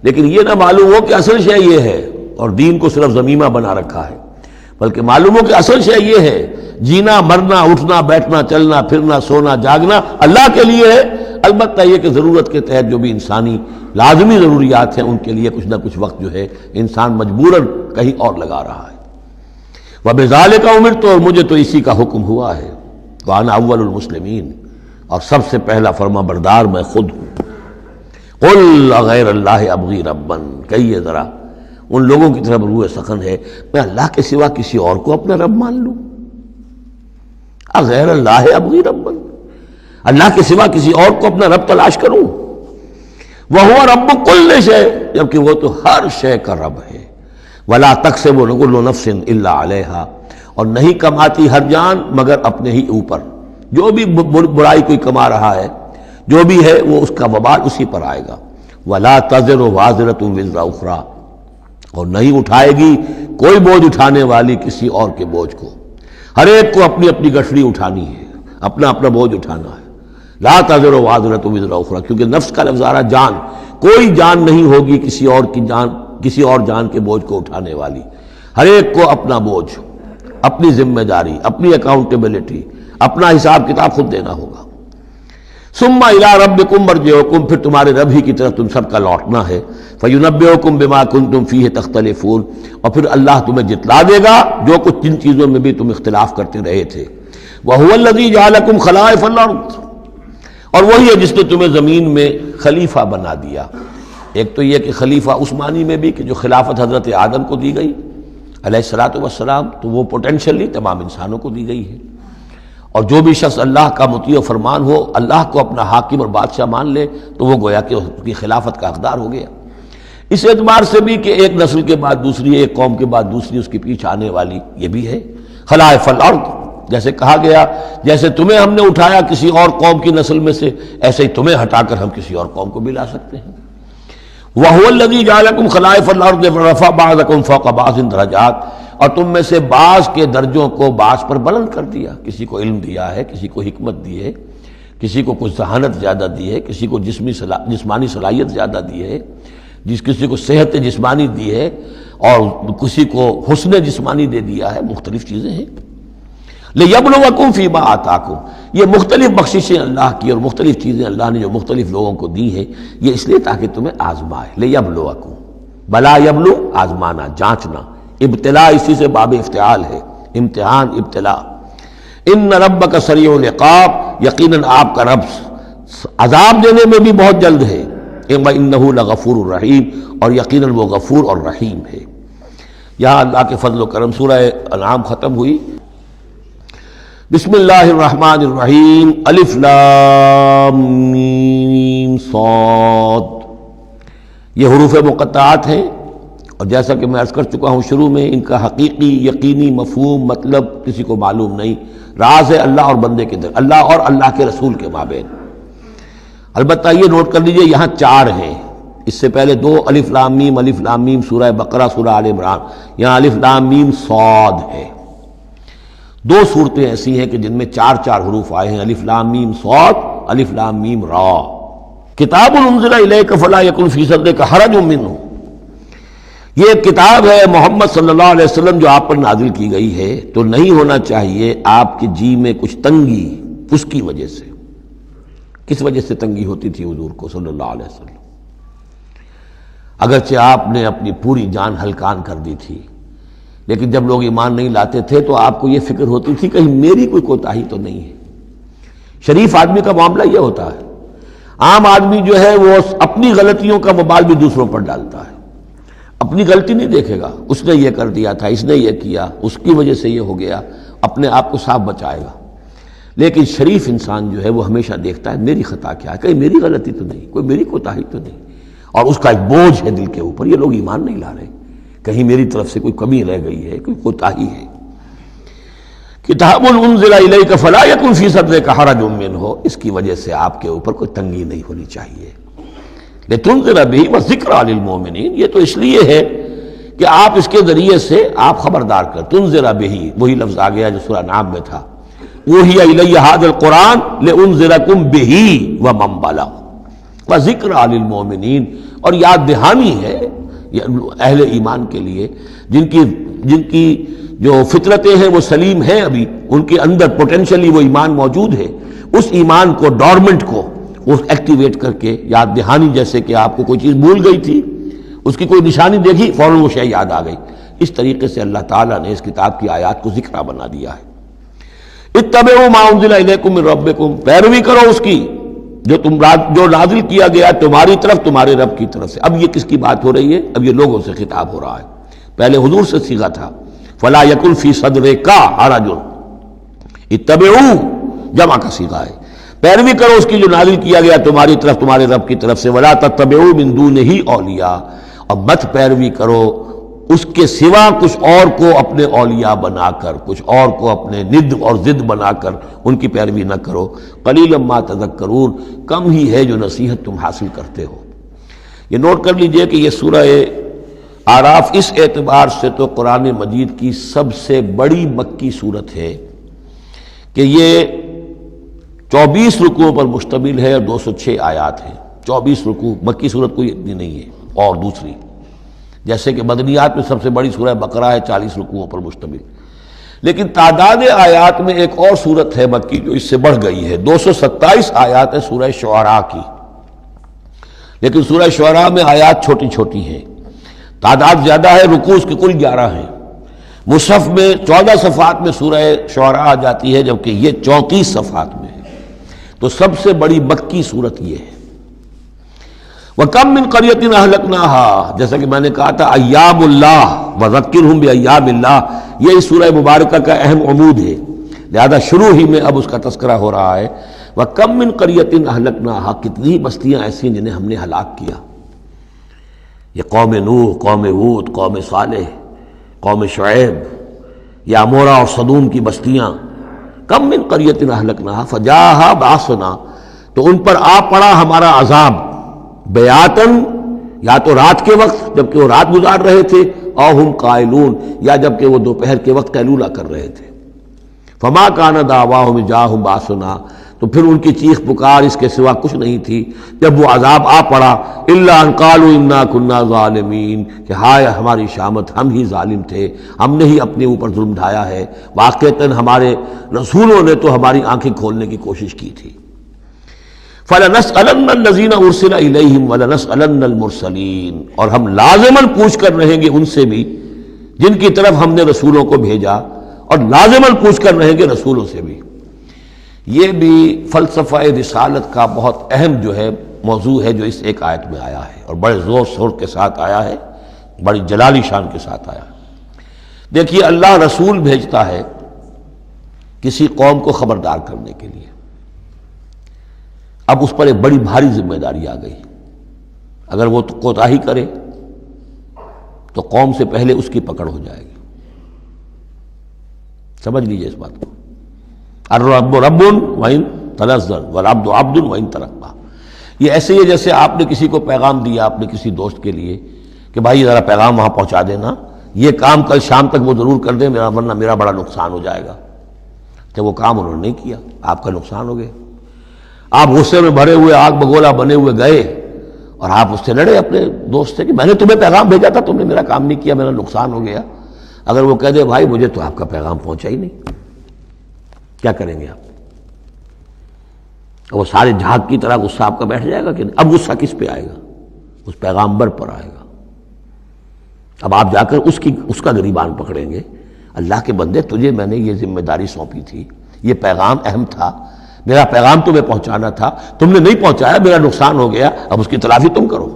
لیکن یہ نہ معلوم ہو کہ اصل شے یہ ہے اور دین کو صرف ضمیمہ بنا رکھا ہے، بلکہ معلوم ہو کہ اصل شے یہ ہے، جینا مرنا اٹھنا بیٹھنا چلنا پھرنا سونا جاگنا اللہ کے لیے ہے۔ البتہ یہ کہ ضرورت کے تحت جو بھی انسانی لازمی ضروریات ہیں ان کے لیے کچھ نہ کچھ وقت جو ہے انسان مجبوراً کہیں اور لگا رہا ہے۔ وَبِذَالِكَ أُمِرْتُ، اور مجھے تو اسی کا حکم ہوا ہے، وَأَنَا أَوَّلُ الْمُسْلِمِينَ، اور سب سے پہلا فرما بردار میں خود ہوں۔ قُلْ أَغَيْرَ اللَّهِ أَبْغِي رَبًّا، کہیے ذرا ان لوگوں کی طرف روح سخن ہے، میں اللہ کے سوا کسی اور کو اپنا رب مان لوں؟ اغیر اللہ ابغی ربًا، اللہ کے سوا کسی اور کو اپنا رب تلاش کروں؟ وَهُوَ رَبُّ كُلِّ شَيْءٍ، جبکہ وہ تو ہر شے کا رب ہے۔ وَلَا تَكْسِبُ كُلُّ نَفْسٍ إِلَّا عَلَيْهَا، اور نہیں کماتی ہر جان مگر اپنے ہی اوپر۔ جو بھی برائی کوئی کما رہا ہے، جو بھی ہے، وہ اس کا وبال اسی پر آئے گا۔ وَلَا تَزِرُ وَازِرَةٌ وِزْرَ أُخْرَىٰ، اور نہیں اٹھائے گی کوئی بوجھ اٹھانے والی کسی اور کے بوجھ کو۔ ہر ایک کو اپنی اپنی گٹھڑی اٹھانی ہے، اپنا اپنا بوجھ اٹھانا ہے۔ لا تزر وازرۃ وزر اخری، کیونکہ نفس کا لفظ آ رہا جان، کوئی جان نہیں ہوگی کسی اور جان کے بوجھ کو اٹھانے والی۔ ہر ایک کو اپنا بوجھ، اپنی ذمہ داری، اپنی اکاؤنٹیبلٹی، اپنا حساب کتاب خود دینا ہوگا۔ ثم الی ربکم مرجعکم، پھر تمہارے رب ہی کی طرف تم سب کا لوٹنا ہے۔ فینبئکم بما کنتم فیہ تختلفون، اور پھر اللہ تمہیں جتلا دے گا جو کچھ جن چیزوں میں بھی تم اختلاف کرتے رہے تھے۔ وہو الذی جعلکم خلائف الارض، اور وہی ہے جس نے تمہیں زمین میں خلیفہ بنا دیا۔ ایک تو یہ کہ خلیفہ عثمانی میں بھی کہ جو خلافت حضرت آدم کو دی گئی علیہ الصلوۃ والسلام، تو وہ پوٹینشلی تمام انسانوں کو دی گئی ہے، اور جو بھی شخص اللہ کا مطیع و فرمان ہو، اللہ کو اپنا حاکم اور بادشاہ مان لے، تو وہ گویا کہ اس کی خلافت کا حقدار ہو گیا۔ اس اعتبار سے بھی کہ ایک نسل کے بعد دوسری، ایک قوم کے بعد دوسری اس کے پیچھے آنے والی، یہ بھی ہے خلائف الارض۔ جیسے کہا گیا جیسے تمہیں ہم نے اٹھایا کسی اور قوم کی نسل میں سے، ایسے ہی تمہیں ہٹا کر ہم کسی اور قوم کو بھی لا سکتے ہیں۔ وَهُوَ الَّذِي جَعَلَكُمْ خَلَائِفَ الْأَرْضِ وَرَفَعَ بَعْضَكُمْ فَوْقَ بَعْضٍ دَرَجَاتٍ، اور تم میں سے بعض کے درجوں کو بعض پر بلند کر دیا۔ کسی کو علم دیا ہے، کسی کو حکمت دی ہے، کسی کو کچھ ذہانت زیادہ دی ہے، کسی کو جسمانی صلاحیت زیادہ دی ہے، کسی کو صحت جسمانی دی ہے، اور کسی کو حسن جسمانی دے دیا ہے، مختلف چیزیں ہیں۔ لِيَبْلُوَكُمْ فِي مَا آتَاكُمْ، یہ مختلف بخششیں اللہ کی اور مختلف چیزیں اللہ نے جو مختلف لوگوں کو دی ہیں، یہ اس لیے تاکہ تمہیں آزمائے۔ لِيَبْلُوَكُمْ، بلا یبلو، آزمانا، جانچنا، ابتلاء اسی سے باب افتعال ہے، امتحان، ابتلاء۔ ان ربک سریع العقاب، یقیناً آپ کا رب عذاب دینے میں بھی بہت جلد ہے۔ وَإِنَّهُ لَغَفُورٌ رَحِيمٌ، اور یقیناً وہ غفور اور رحیم ہے۔ یہاں اللہ کے فضل و کرم سورہ انعام ختم ہوئی۔ بسم اللہ الرحمن الرحیم، الف لام میم صاد، یہ حروف مقطعات ہیں، اور جیسا کہ میں عرض کر چکا ہوں شروع میں، ان کا حقیقی یقینی مفہوم مطلب کسی کو معلوم نہیں، راز ہے اللہ اور بندے کے در، اللہ اور اللہ کے رسول کے مابین۔ البتہ یہ نوٹ کر لیجئے یہاں 4 ہیں، اس سے پہلے 2 الف لام میم سورہ بقرہ، سورہ آل عمران، یہاں الف لام میم صاد ہے۔ 2 صورتیں ایسی ہیں کہ جن میں 4 حروف آئے ہیں، الف لام میم صاد، الف لام میم را۔ کتاب انزل الیک فلا یکن فی صدرک حرج منہ، یہ کتاب ہے محمد صلی اللہ علیہ وسلم جو آپ پر نازل کی گئی ہے، تو نہیں ہونا چاہیے آپ کے جی میں کچھ تنگی اس کی وجہ سے۔ کس وجہ سے تنگی ہوتی تھی حضور کو صلی اللہ علیہ وسلم؟ اگرچہ آپ نے اپنی پوری جان ہلکان کر دی تھی، لیکن جب لوگ ایمان نہیں لاتے تھے تو آپ کو یہ فکر ہوتی تھی کہیں میری کوئی کوتاہی تو نہیں ہے۔ شریف آدمی کا معاملہ یہ ہوتا ہے، عام آدمی جو ہے وہ اپنی غلطیوں کا وبال بھی دوسروں پر ڈالتا ہے، اپنی غلطی نہیں دیکھے گا، اس نے یہ کر دیا تھا، اس نے یہ کیا، اس کی وجہ سے یہ ہو گیا، اپنے آپ کو صاف بچائے گا۔ لیکن شریف انسان جو ہے وہ ہمیشہ دیکھتا ہے میری خطا کیا ہے، کہیں میری غلطی تو نہیں، کوئی میری کوتاہی تو نہیں، اور اس کا ایک بوجھ ہے دل کے اوپر، یہ لوگ ایمان نہیں لا رہے، کہیں میری طرف سے کوئی کمی رہ گئی ہے، کوئی کوتاہی ہے۔ کتاب انزل الیک فلا یکن فی صدرک حرج منہ، اس کی وجہ سے آپ کے اوپر کوئی تنگی نہیں ہونی چاہیے۔ لتنذر بہ وذکریٰ للمؤمنین، یہ تو اس لیے ہے کہ آپ اس کے ذریعے سے آپ خبردار کر، تنذر بہ، وہی لفظ آ گیا جو سورہ نام میں تھا، اوحی الی ھذا القرآن لانذرکم بہ ومن بلغ وذکریٰ للمؤمنین، اور یاد دہانی ہے اہل ایمان کے لیے جن کی جو فطرتیں ہیں وہ سلیم ہیں، ابھی ان کے اندر پوٹینشلی وہ ایمان موجود ہے، اس ایمان کو، ڈورمنٹ کو اس ایکٹیویٹ کر کے یاد دہانی، جیسے کہ آپ کو کوئی چیز بھول گئی تھی، اس کی کوئی نشانی دیکھی فوراً وہ شے یاد آ گئی، اس طریقے سے اللہ تعالیٰ نے اس کتاب کی آیات کو ذکرہ بنا دیا ہے۔ اتبعوا ما انزل الیکم من ربکم، پیروی کرو اس کی جو نازل کیا گیا تمہاری طرف، تمہارے رب کی طرف سے۔ اب یہ کس کی بات ہو رہی ہے؟ اب یہ لوگوں سے خطاب ہو رہا ہے، پہلے حضور سے صیغہ تھا فلا یکن فی صدرک حرج، اتبعوا جمع کا صیغہ ہے، پیروی کرو اس کی جو نازل کیا گیا تمہاری طرف تمہارے رب کی طرف سے، ولا تتبعوا من دونہ اولیاء، اور مت پیروی کرو اس کے سوا کچھ اور کو اپنے اولیاء بنا کر، کچھ اور کو اپنے ند اور ضد بنا کر ان کی پیروی نہ کرو، قلیلا ما تذکرون، کم ہی ہے جو نصیحت تم حاصل کرتے ہو۔ یہ نوٹ کر لیجئے کہ یہ سورہ اعراف اس اعتبار سے تو قرآن مجید کی سب سے بڑی مکی سورت ہے کہ یہ 24 رکوعوں پر مشتمل ہے اور 206 آیات ہیں۔ 24 رکوع، مکی سورت کوئی اتنی نہیں ہے، اور دوسری جیسے کہ مدنیات میں سب سے بڑی سورہ بقرہ ہے 40 رکوعوں پر مشتمل، لیکن تعداد آیات میں ایک اور سورت ہے مکی جو اس سے بڑھ گئی ہے، 227 آیات ہے سورہ شعراء کی، لیکن سورہ شعراء میں آیات چھوٹی چھوٹی ہیں، تعداد زیادہ ہے، رکوع اس کے کل 11 ہیں۔ مصحف میں 14 صفحات میں سورہ شعراء آ جاتی ہے جبکہ یہ 34 صفحات میں ہے، تو سب سے بڑی مکی سورت یہ ہے۔ وَكَمْ مِنْ قَرْيَةٍ أَهْلَكْنَاهَا، جیسا کہ میں نے کہا تھا ایام اللہ وَذَكِّرْهُمْ بِأَيَّامِ اللہ، یہ اس سورہ مبارکہ کا اہم عمود ہے، لہذا شروع ہی میں اب اس کا تذکرہ ہو رہا ہے۔ وَكَمْ مِنْ قَرْيَةٍ أَهْلَكْنَاهَا، کتنی بستیاں ایسی ہیں جنہیں ہم نے ہلاک کیا، یہ قوم نوح، قوم ہود، قوم صالح، قوم شعیب، یا عمورہ اور صدوم کی بستیاں۔ کم من قریۃ اہلکناها فجاءها باسنا، تو ان پر آ پڑا ہمارا عذاب، بیاتن، یا تو رات کے وقت جبکہ وہ رات گزار رہے تھے، او ہم قائلون، یا جبکہ وہ دوپہر کے وقت قیلولہ کر رہے تھے۔ فما کان دعواہم جاءہم باسنا، تو پھر ان کی چیخ پکار اس کے سوا کچھ نہیں تھی جب وہ عذاب آ پڑا، الا ان قالوا انا كنا ظالمین، کہ ہائے ہماری شامت، ہم ہی ظالم تھے، ہم نے ہی اپنے اوپر ظلم ڈھایا ہے، واقعتاً ہمارے رسولوں نے تو ہماری آنکھیں کھولنے کی کوشش کی تھی۔ فَلَنَسْأَلَنَّ الَّذِينَ أُرْسِلَ إِلَيْهِمْ وَلَنَسْأَلَنَّ الْمُرْسَلِينَ، اور ہم لازماً پوچھ کر رہیں گے ان سے بھی جن کی طرف ہم نے رسولوں کو بھیجا، اور لازماً پوچھ کر رہیں گے رسولوں سے بھی۔ یہ بھی فلسفہ رسالت کا بہت اہم جو ہے موضوع ہے جو اس ایک آیت میں آیا ہے، اور بڑے زور شور کے ساتھ آیا ہے، بڑی جلالی شان کے ساتھ آیا ہے۔ دیکھیے اللہ رسول بھیجتا ہے کسی قوم کو خبردار کرنے کے لیے، اب اس پر ایک بڑی بھاری ذمہ داری آ گئی، اگر وہ کوتاہی کرے تو قوم سے پہلے اس کی پکڑ ہو جائے گی۔ سمجھ لیجئے اس بات کو، الرب رب وَإِن تنزل والعبد عبد وَإِن ترقى، یہ ایسے ہی جیسے آپ نے کسی کو پیغام دیا اپنے کسی دوست کے لیے کہ بھائی ذرا پیغام وہاں پہنچا دینا، یہ کام کل شام تک وہ ضرور کر دیں ورنہ میرا بڑا نقصان ہو جائے گا، کہ وہ کام انہوں نے نہیں کیا، آپ کا نقصان ہو گیا، آپ غصے میں بھرے ہوئے آگ بگولا بنے ہوئے گئے اور آپ اس سے لڑے اپنے دوست سے کہ میں نے تمہیں پیغام بھیجا تھا، تم نے میرا کام نہیں کیا، میرا نقصان ہو گیا۔ اگر وہ کہہ دے بھائی مجھے تو آپ کا پیغام پہنچا ہی نہیں، کیا کریں گے آپ؟ وہ سارے جھاگ کی طرح غصہ آپ کا بیٹھ جائے گا کہ نہیں؟ اب غصہ کس پہ آئے گا؟ اس پیغامبر پر آئے گا۔ اب آپ جا کر اس کا گریبان پکڑیں گے، اللہ کے بندے تجھے میں نے یہ ذمہ داری سونپی تھی، یہ پیغام اہم تھا، میرا پیغام تمہیں پہنچانا تھا، تم نے نہیں پہنچایا، میرا نقصان ہو گیا، اب اس کی تلافی تم کرو۔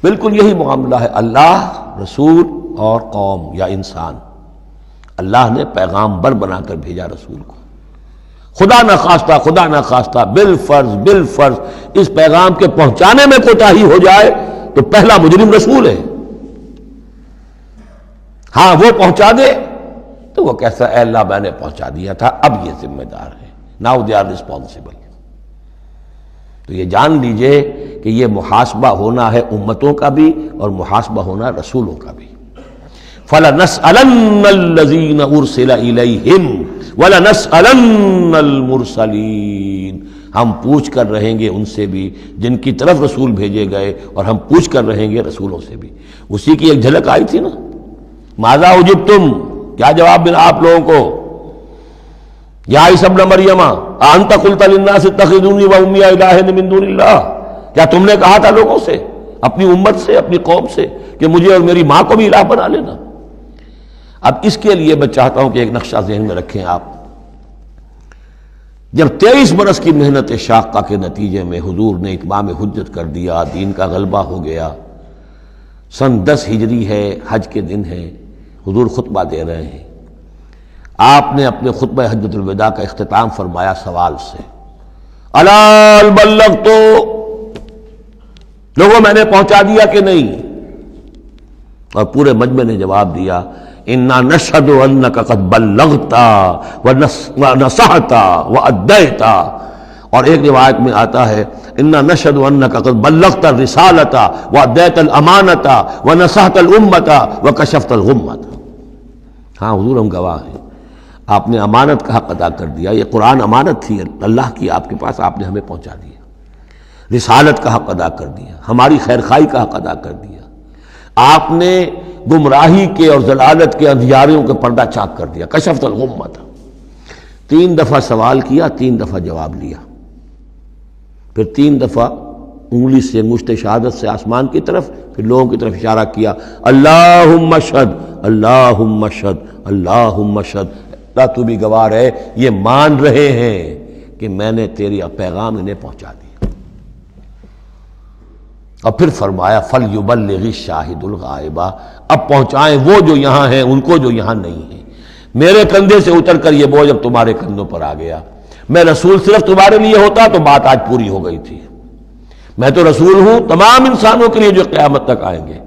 بالکل یہی معاملہ ہے اللہ، رسول اور قوم یا انسان۔ اللہ نے پیغامبر بنا کر بھیجا رسول کو، خدا نہ خواستہ بالفرض اس پیغام کے پہنچانے میں کوتاہی ہو جائے تو پہلا مجرم رسول ہے۔ ہاں وہ پہنچا دے تو وہ کیسا اے اللہ میں نے پہنچا دیا تھا، اب یہ ذمہ دار ہے، ناؤ دے آر ریسپانسبل۔ تو یہ جان لیجئے کہ یہ محاسبہ ہونا ہے امتوں کا بھی اور محاسبہ ہونا رسولوں کا بھی۔ فَلَنَسْأَلَنَّ الَّذِينَ أُرْسِلَ إِلَيْهِمْ وَلَنَسْأَلَنَّ الْمُرْسَلِينَ، ہم پوچھ کر رہیں گے ان سے بھی جن کی طرف رسول بھیجے گئے، اور ہم پوچھ کر رہیں گے رسولوں سے بھی۔ اسی کی ایک جھلک آئی تھی نا، ماذا اجبتم، کیا جواب ملا آپ لوگوں کو؟ یا عیسی ابن مریم انت قلت للناس اتخذونی وامی الہین من دون اللہ، کیا تم نے کہا تھا لوگوں سے، اپنی امت سے، اپنی قوم سے کہ مجھے اور میری ماں کو بھی الہ بنا لینا؟ اب اس کے لیے میں چاہتا ہوں کہ ایک نقشہ ذہن میں رکھیں آپ۔ جب 23 برس کی محنت شاقہ کے نتیجے میں حضور نے اتمام حجت کر دیا، دین کا غلبہ ہو گیا، سن 10 ہجری ہے، حج کے دن ہے، حضور خطبہ دے رہے ہیں، آپ نے اپنے خطبہ حجۃ الوداع کا اختتام فرمایا سوال سے الا هل بلغت، لوگوں میں نے پہنچا دیا کہ نہیں؟ اور پورے مجمع نے جواب دیا انا نشهد انك قد بلغت ونصحت واديت، اور ایک روایت میں آتا ہے انا نشهد انك قد بلغت الرسالة واديت الامانة ونصحت الامة وكشفت الغمة۔ ہاں حضور ہم گواہ ہیں، آپ نے امانت کا حق ادا کر دیا، یہ قرآن امانت تھی اللہ کی آپ کے پاس، آپ نے ہمیں پہنچا دیا، رسالت کا حق ادا کر دیا، ہماری خیرخواہی کا حق ادا کر دیا، آپ نے گمراہی کے اور ضلالت کے اندھیاریوں کے پردہ چاک کر دیا، کشفت الغمۃ۔ 3 دفعہ سوال کیا، 3 دفعہ جواب لیا، پھر 3 دفعہ انگلی سے انگشت شہادت سے آسمان کی طرف، پھر لوگوں کی طرف اشارہ کیا، اللہم اشہد اللہم اشہد اللہم اشہد، اللہ تو بھی گواہ ہے، یہ مان رہے ہیں کہ میں نے تیری پیغام انہیں پہنچا دیا۔ اور پھر فرمایا فَلْيُبَلِّغِ الشَّاهِدُ الْغَائِبَ، اب پہنچائیں وہ جو یہاں ہیں ان کو جو یہاں نہیں ہیں۔ میرے کندھے سے اتر کر یہ بوجھ اب تمہارے کندھوں پر آ گیا، میں رسول صرف تمہارے لیے ہوتا تو بات آج پوری ہو گئی تھی، میں تو رسول ہوں تمام انسانوں کے لیے جو قیامت تک آئیں گے،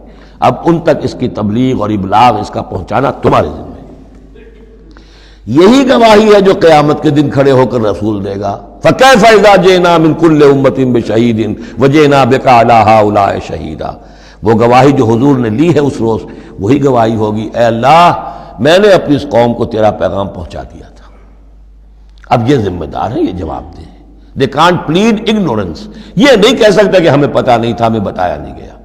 اب ان تک اس کی تبلیغ اور ابلاغ، اس کا پہنچانا تمہارے ذمہ ہے۔ یہی گواہی ہے جو قیامت کے دن کھڑے ہو کر رسول دے گا، فَكَيْفَ إِذَا جِئْنَا مِنْ كُلِّ أُمَّةٍ بِشَهِيدٍ وَجِئْنَا بِكَ عَلَىٰ هَٰؤُلَاءِ شَهِيدًا۔ وہ گواہی جو حضور نے لی ہے اس روز، وہی گواہی ہوگی، اے اللہ میں نے اپنی اس قوم کو تیرا پیغام پہنچا دیا تھا، اب یہ ذمہ دار ہیں، یہ جواب دیں۔ They can't plead ignorance، یہ نہیں کہہ سکتا کہ ہمیں پتہ نہیں تھا، ہمیں بتایا نہیں گیا،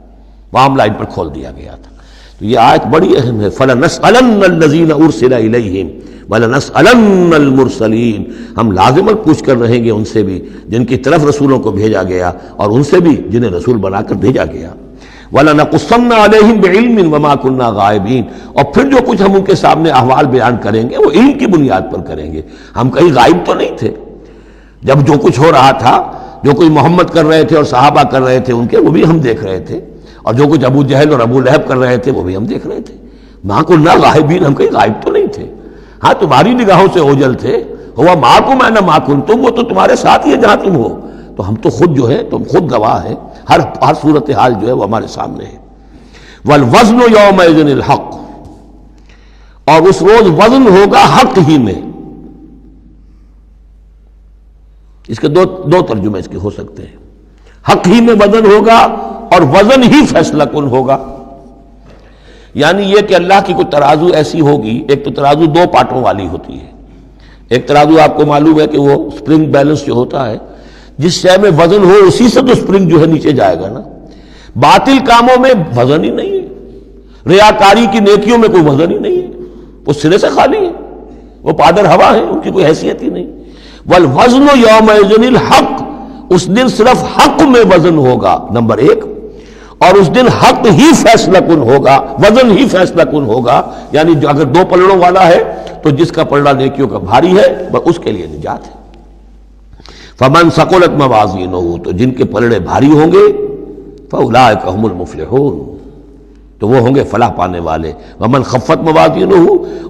معاملہ ان پر کھول دیا گیا تھا۔ تو یہ آیت بڑی اہم ہے، فَلَنَسْأَلَنَّ الَّذِينَ أُرْسِلَ إِلَيْهِمْ وَلَنَسْأَلَنَّ الْمُرْسَلِينَ، ہم لازماً پوچھ کر رہیں گے ان سے بھی جن کی طرف رسولوں کو بھیجا گیا، اور ان سے بھی جنہیں رسول بنا کر بھیجا گیا۔ وَلَنَقُصَّنَّ عَلَيْهِمْ بِعِلْمٍ وَمَا كُنَّا غَائِبِينَ، اور پھر جو کچھ ہم ان کے سامنے احوال بیان کریں گے وہ علم کی بنیاد پر کریں گے، ہم کہیں غائب تو نہیں تھے۔ جب جو کچھ ہو رہا تھا، جو کچھ محمد کر رہے تھے اور صحابہ کر رہے تھے ان کے، وہ بھی ہم دیکھ رہے تھے، اور جو کچھ ابو جہل اور ابو لہب کر رہے تھے وہ بھی ہم دیکھ رہے تھے۔ مَا كُنَّا غَائِبِينَ، ہم کہیں غائب تو نہیں تھے، ہاں تمہاری نگاہوں سے اوجھل تھے، ہوا مَعَكُمْ أَيْنَ مَا كُنتُمْ، وہ تو تمہارے ساتھ ہی ہے جہاں تم ہو، تو ہم تو خود جو ہے، تم خود گواہ ہے، ہر صورتحال جو ہے وہ ہمارے سامنے ہے۔ وَالْوَزْنُ يَوْمَئِذٍ الْحَقُّ، اور اس روز وزن ہوگا حق ہی میں۔ اس کے دو ترجمے اس کے ہو سکتے ہیں، حق ہی میں وزن ہوگا اور وزن ہی فیصلہ کن ہوگا، یعنی یہ کہ اللہ کی کوئی ترازو ایسی ہوگی، ایک تو ترازو 2 پارٹوں والی ہوتی ہے، ایک ترازو آپ کو معلوم ہے کہ وہ سپرنگ بیلنس جو ہوتا ہے، جس شے میں وزن ہو اسی سے تو سپرنگ جو ہے نیچے جائے گا نا۔ باطل کاموں میں وزن ہی نہیں ہے، ریاکاری کی نیکیوں میں کوئی وزن ہی نہیں ہے، وہ سرے سے خالی ہے، وہ پادر ہوا ہے، ان کی کوئی حیثیت ہی نہیں۔ والوزن یومئذ الحق، اس دن صرف حق میں وزن ہوگا، نمبر 1، اور اس دن حق ہی فیصلہ کن ہوگا، وزن ہی فیصلہ کن ہوگا، یعنی جو اگر 2 پلڑوں والا ہے تو جس کا پلڑا نیکیوں کا بھاری ہے اس کے لیے نجات ہے۔ فمن ثقلت موازینہ، تو جن کے پلڑے بھاری ہوں گے، فاولئک هم المفلحون، تو وہ ہوں گے فلاح پانے والے۔ ومن خفت موازینہ،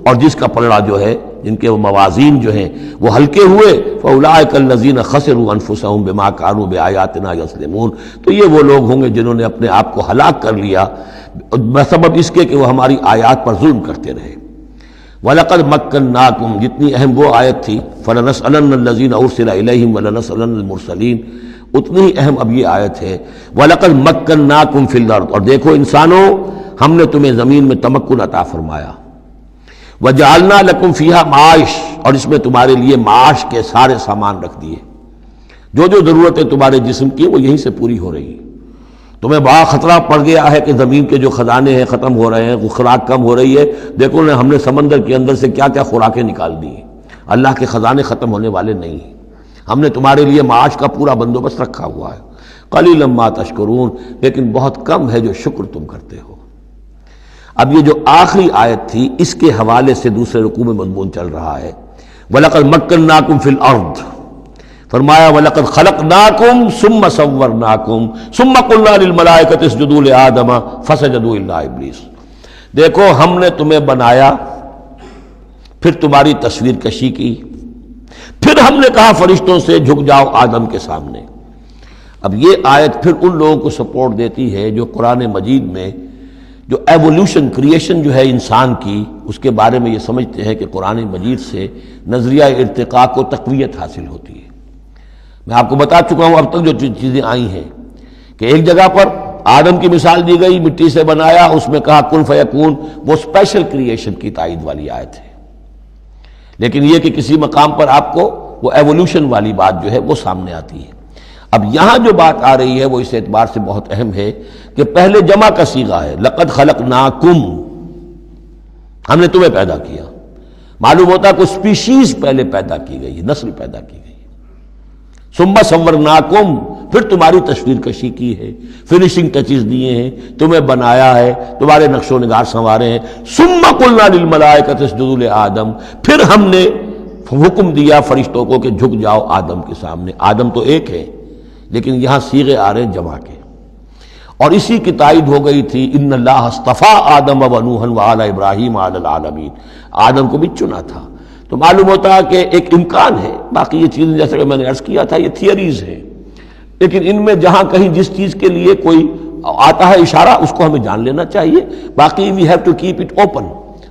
اور جس کا پلڑا جو ہے، جن کے وہ موازین جو ہیں وہ ہلکے ہوئے، فاولئک الذین خسروا انفسهم بما كانوا بآیاتنا یظلمون، تو یہ وہ لوگ ہوں گے جنہوں نے اپنے آپ کو ہلاک کر لیا بسبب اس کے کہ وہ ہماری آیات پر ظلم کرتے رہے۔ وَلَقَدْ مَكَّنَّاكُمْ، جتنی اہم وہ آیت تھی، فَلَنَسْأَلَنَّ الَّذِينَ أُرْسِلَ إِلَيْهِمْ وَلَنَسْأَلَنَّ الْمُرْسَلِينَ، اتنی ہی اہم اب یہ آیت ہے، وَلَقَدْ مَكَّنَّاكُمْ فِي الْأَرْضِ، اور دیکھو انسانوں ہم نے تمہیں زمین میں تمکن عطا فرمایا، وَجَعَلْنَا لَكُمْ فِيهَا مَعَاشٍ، اور اس میں تمہارے لیے معاش کے سارے سامان رکھ دیے، جو جو ضرورتیں تمہارے جسم کی وہ یہیں سے پوری ہو رہی ہیں۔ تمہیں بڑا خطرہ پڑ گیا ہے کہ زمین کے جو خزانے ہیں ختم ہو رہے ہیں، خوراک کم ہو رہی ہے، دیکھو نا ہم نے سمندر کے اندر سے کیا کیا خوراکیں نکال دی ہیں، اللہ کے خزانے ختم ہونے والے نہیں ہیں، ہم نے تمہارے لیے معاش کا پورا بندوبست رکھا ہوا ہے۔ قلیلا ما تشکرون، لیکن بہت کم ہے جو شکر تم کرتے ہو۔ اب یہ جو آخری آیت تھی اس کے حوالے سے دوسرے رکوع میں مضمون چل رہا ہے، وَلَقَدْ مَكَّنَّاكُمْ فِي الْأَرْضِ، فرمایا وَلَقَدْ خَلَقْنَاكُمْ ثُمَّ صَوَّرْنَاكُمْ ثُمَّ قُلْنَا لِلْمَلَائِكَةِ اسْجُدُوا لِآدَمَ فَسَجَدُوا إِلَّا إِبْلِيسَ، دیکھو ہم نے تمہیں بنایا، پھر تمہاری تصویر کشی کی، پھر ہم نے کہا فرشتوں سے جھک جاؤ آدم کے سامنے۔ اب یہ آیت پھر ان لوگوں کو سپورٹ دیتی ہے جو قرآن مجید میں جو ایوولوشن کریشن جو ہے انسان کی، اس کے بارے میں یہ سمجھتے ہیں کہ قرآن مجید سے نظریہ ارتقاء کو تقویت حاصل ہوتی ہے۔ میں آپ کو بتا چکا ہوں اب تک جو چیزیں آئی ہیں کہ ایک جگہ پر آدم کی مثال دی گئی، مٹی سے بنایا، اس میں کہا کن فیکون، وہ اسپیشل کریشن کی تائید والی آیت ہے۔ لیکن یہ کہ کسی مقام پر آپ کو وہ ایوولوشن والی بات جو ہے وہ سامنے آتی ہے۔ اب یہاں جو بات آ رہی ہے وہ اس اعتبار سے بہت اہم ہے کہ پہلے جمع کا صیغہ ہے، لقد خلقناکم، ہم نے تمہیں پیدا کیا۔ معلوم ہوتا ہے کوئی سپیشیز پہلے پیدا کی گئی، نسل پیدا کی گئی۔ ثم صورناکم، پھر تمہاری تصویر کشی کی ہے، فنیشنگ ٹچز دیے ہیں، تمہیں بنایا ہے، تمہارے نقش و نگار سنوارے ہیں۔ ثم قلنا للملائکۃ اسجدوا لآدم، پھر ہم نے حکم دیا فرشتوں کو کہ جھک جاؤ آدم کے سامنے۔ آدم تو ایک ہے لیکن یہاں صیغے آ رہے ہیں جمع کے، اور اسی کی تائید ہو گئی تھی ان اللہ اصطفیٰ آدم و نوحا وآل ابراہیم علی العالمین، آدم کو بھی چنا تھا۔ تو معلوم ہوتا ہے کہ ایک امکان ہے، باقی یہ چیزیں جیسے کہ میں نے عرض کیا تھا یہ تھیوریز ہیں، لیکن ان میں جہاں کہیں جس چیز کے لیے کوئی آتا ہے اشارہ اس کو ہمیں جان لینا چاہیے، باقی we have to keep it open.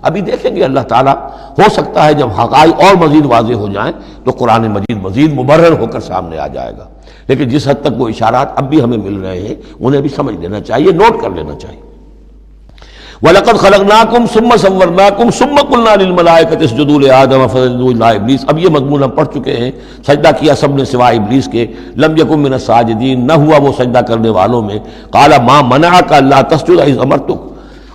ابھی دیکھیں گے اللہ تعالیٰ، ہو سکتا ہے جب حقائق اور مزید واضح ہو جائیں تو قرآن مجید مزید مبرر ہو کر سامنے آ جائے گا، لیکن جس حد تک وہ اشارات اب بھی ہمیں مل رہے ہیں انہیں بھی سمجھ لینا چاہیے، نوٹ کر لینا چاہیے۔ وَلَقَدْ خَلَقْنَاكُمْ ثُمَّ صَوَّرْنَاكُمْ ثُمَّ قُلْنَا لِلْمَلَائِكَةِ اسْجُدُوا لِآدَمَ فَسَجَدُوا إِلَّا إِبْلِيسَ۔ اب یہ مضمون ہم پڑھ چکے ہیں، سجدہ کیا سب نے سوائے ابلیس کے، لم یکن من الساجدین، نہ ہوا وہ سجدہ کرنے والوں میں۔ قال ما منعک الا تسجد اذ امرتک،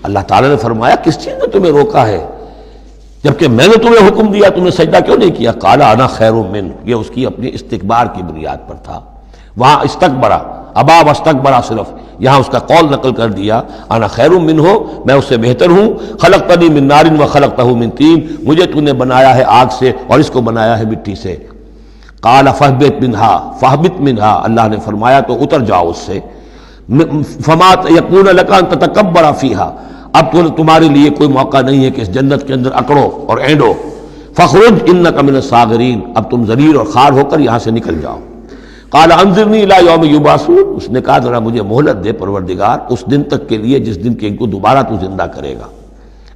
اللہ تعالیٰ نے فرمایا کس چیز نے تمہیں روکا ہے جبکہ میں نے تمہیں حکم دیا، تم نے سجدہ کیوں نہیں کیا؟ قال انا خیر منہ، یہ اس کی اپنی استکبار کی بنیاد پر تھا۔ وہاں استکبرا، ابا واستکبرا، صرف یہاں اس کا قول نقل کر دیا، انا خیر منہ، میں اس سے بہتر ہوں، خلقتنی من نار وخلقتہ من طین، مجھے تو نے بنایا ہے آگ سے اور اس کو بنایا ہے مٹی سے۔ قال فاہبط منہا، فاہبط منہا، اللہ نے فرمایا تو اتر جاؤ اس سے، فما یکون لک ان تتکبر فیہا، اب تو تمہارے لیے کوئی موقع نہیں ہے کہ اس جنت کے اندر اکڑو اور اینڈو، فخرج انک من الصاغرین، اب تم ذلیل اور خوار ہو کر یہاں سے نکل جاؤ۔ قال انظرنی الی یوم یبعثون، اس نے کہا ذرا مجھے مہلت دے پروردگار اس دن تک کے لیے جس دن کہ ان کو دوبارہ تو زندہ کرے گا،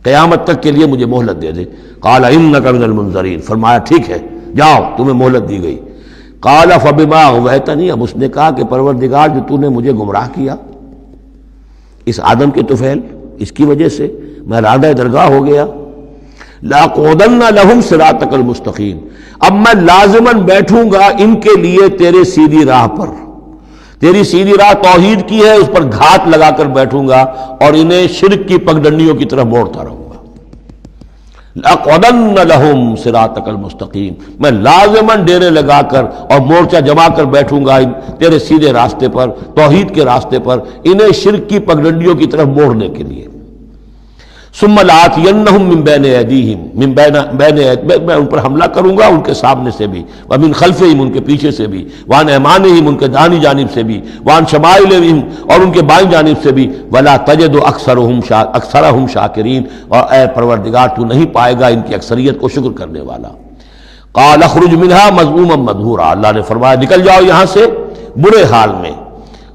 قیامت تک کے لیے مجھے مہلت دے دے۔ قال انک من المنظرین، فرمایا ٹھیک ہے جاؤ تمہیں مہلت دی گئی۔ قال فبما اغویتنی، اب اس نے کہا کہ پروردگار جو تو نے مجھے گمراہ کیا اس آدم کے طفیل، اس کی وجہ سے میں رادہ درگاہ ہو گیا، لاقعدن لہم صراطک المستقیم، اب میں لازماً بیٹھوں گا ان کے لیے تیرے سیدھی راہ پر، تیری سیدھی راہ توحید کی ہے، اس پر گھات لگا کر بیٹھوں گا اور انہیں شرک کی پگڈنڈیوں کی طرف موڑتا رہوں گا۔ لاقعدن لہم صراطک المستقیم، میں لازماً ڈیرے لگا کر اور مورچہ جما کر بیٹھوں گا تیرے سیدھے راستے پر، توحید کے راستے پر، انہیں شرک کی پگڈنڈیوں کی طرف موڑنے کے لیے۔ ثم لآتینہم من بین ایدیہم، میں ان پر حملہ کروں گا ان کے سامنے سے بھی، ومن خلفہم، ان کے پیچھے سے بھی، وعن ایمانہم، ان کے دانی جانب سے بھی، وعن شمائلہم، اور ان کے بائیں جانب سے بھی، ولا تجد اکثرہم شاکرین، اور اے پروردگار تو نہیں پائے گا ان کی اکثریت کو شکر کرنے والا۔ قال اخرج منہا مذموما مدحورا، اللہ نے فرمایا نکل جاؤ یہاں سے برے حال میں،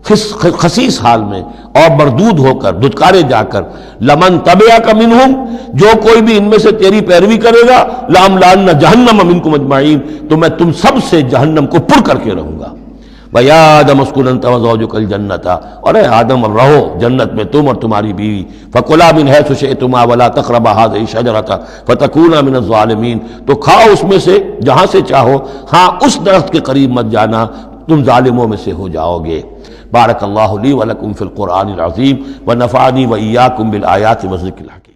خسیس حال میں اور مردود ہو کر، دھتکارے جا کر۔ لمن تبعک منہم، جو کوئی بھی ان میں سے تیری پیروی کرے گا، لاملأن جہنم منکم اجمعین، تو میں تم سب سے جہنم کو پر کر کے رہوں گا۔ وَيَا آدَمُ اسْكُنْ أَنْتَ وَزَوْجُكَ الْجَنَّةَ، اور اے آدم اب رہو جنت میں تم اور تمہاری بیوی، فَكُلَا مِنْ حَيْثُ شِئْتُمَا وَلَا تَقْرَبَا هَٰذِهِ الشَّجَرَةَ فَتَكُونَا مِنَ الظَّالِمِينَ، تو کھاؤ اس میں سے جہاں سے چاہو، ہاں اس درخت کے قریب مت جانا، تم ظالموں میں سے ہو جاؤ گے۔ بارک اللہ لی ولکم فی القرآن العظیم ونفعنی وإیاکم بالآیات والذکر الحکیم۔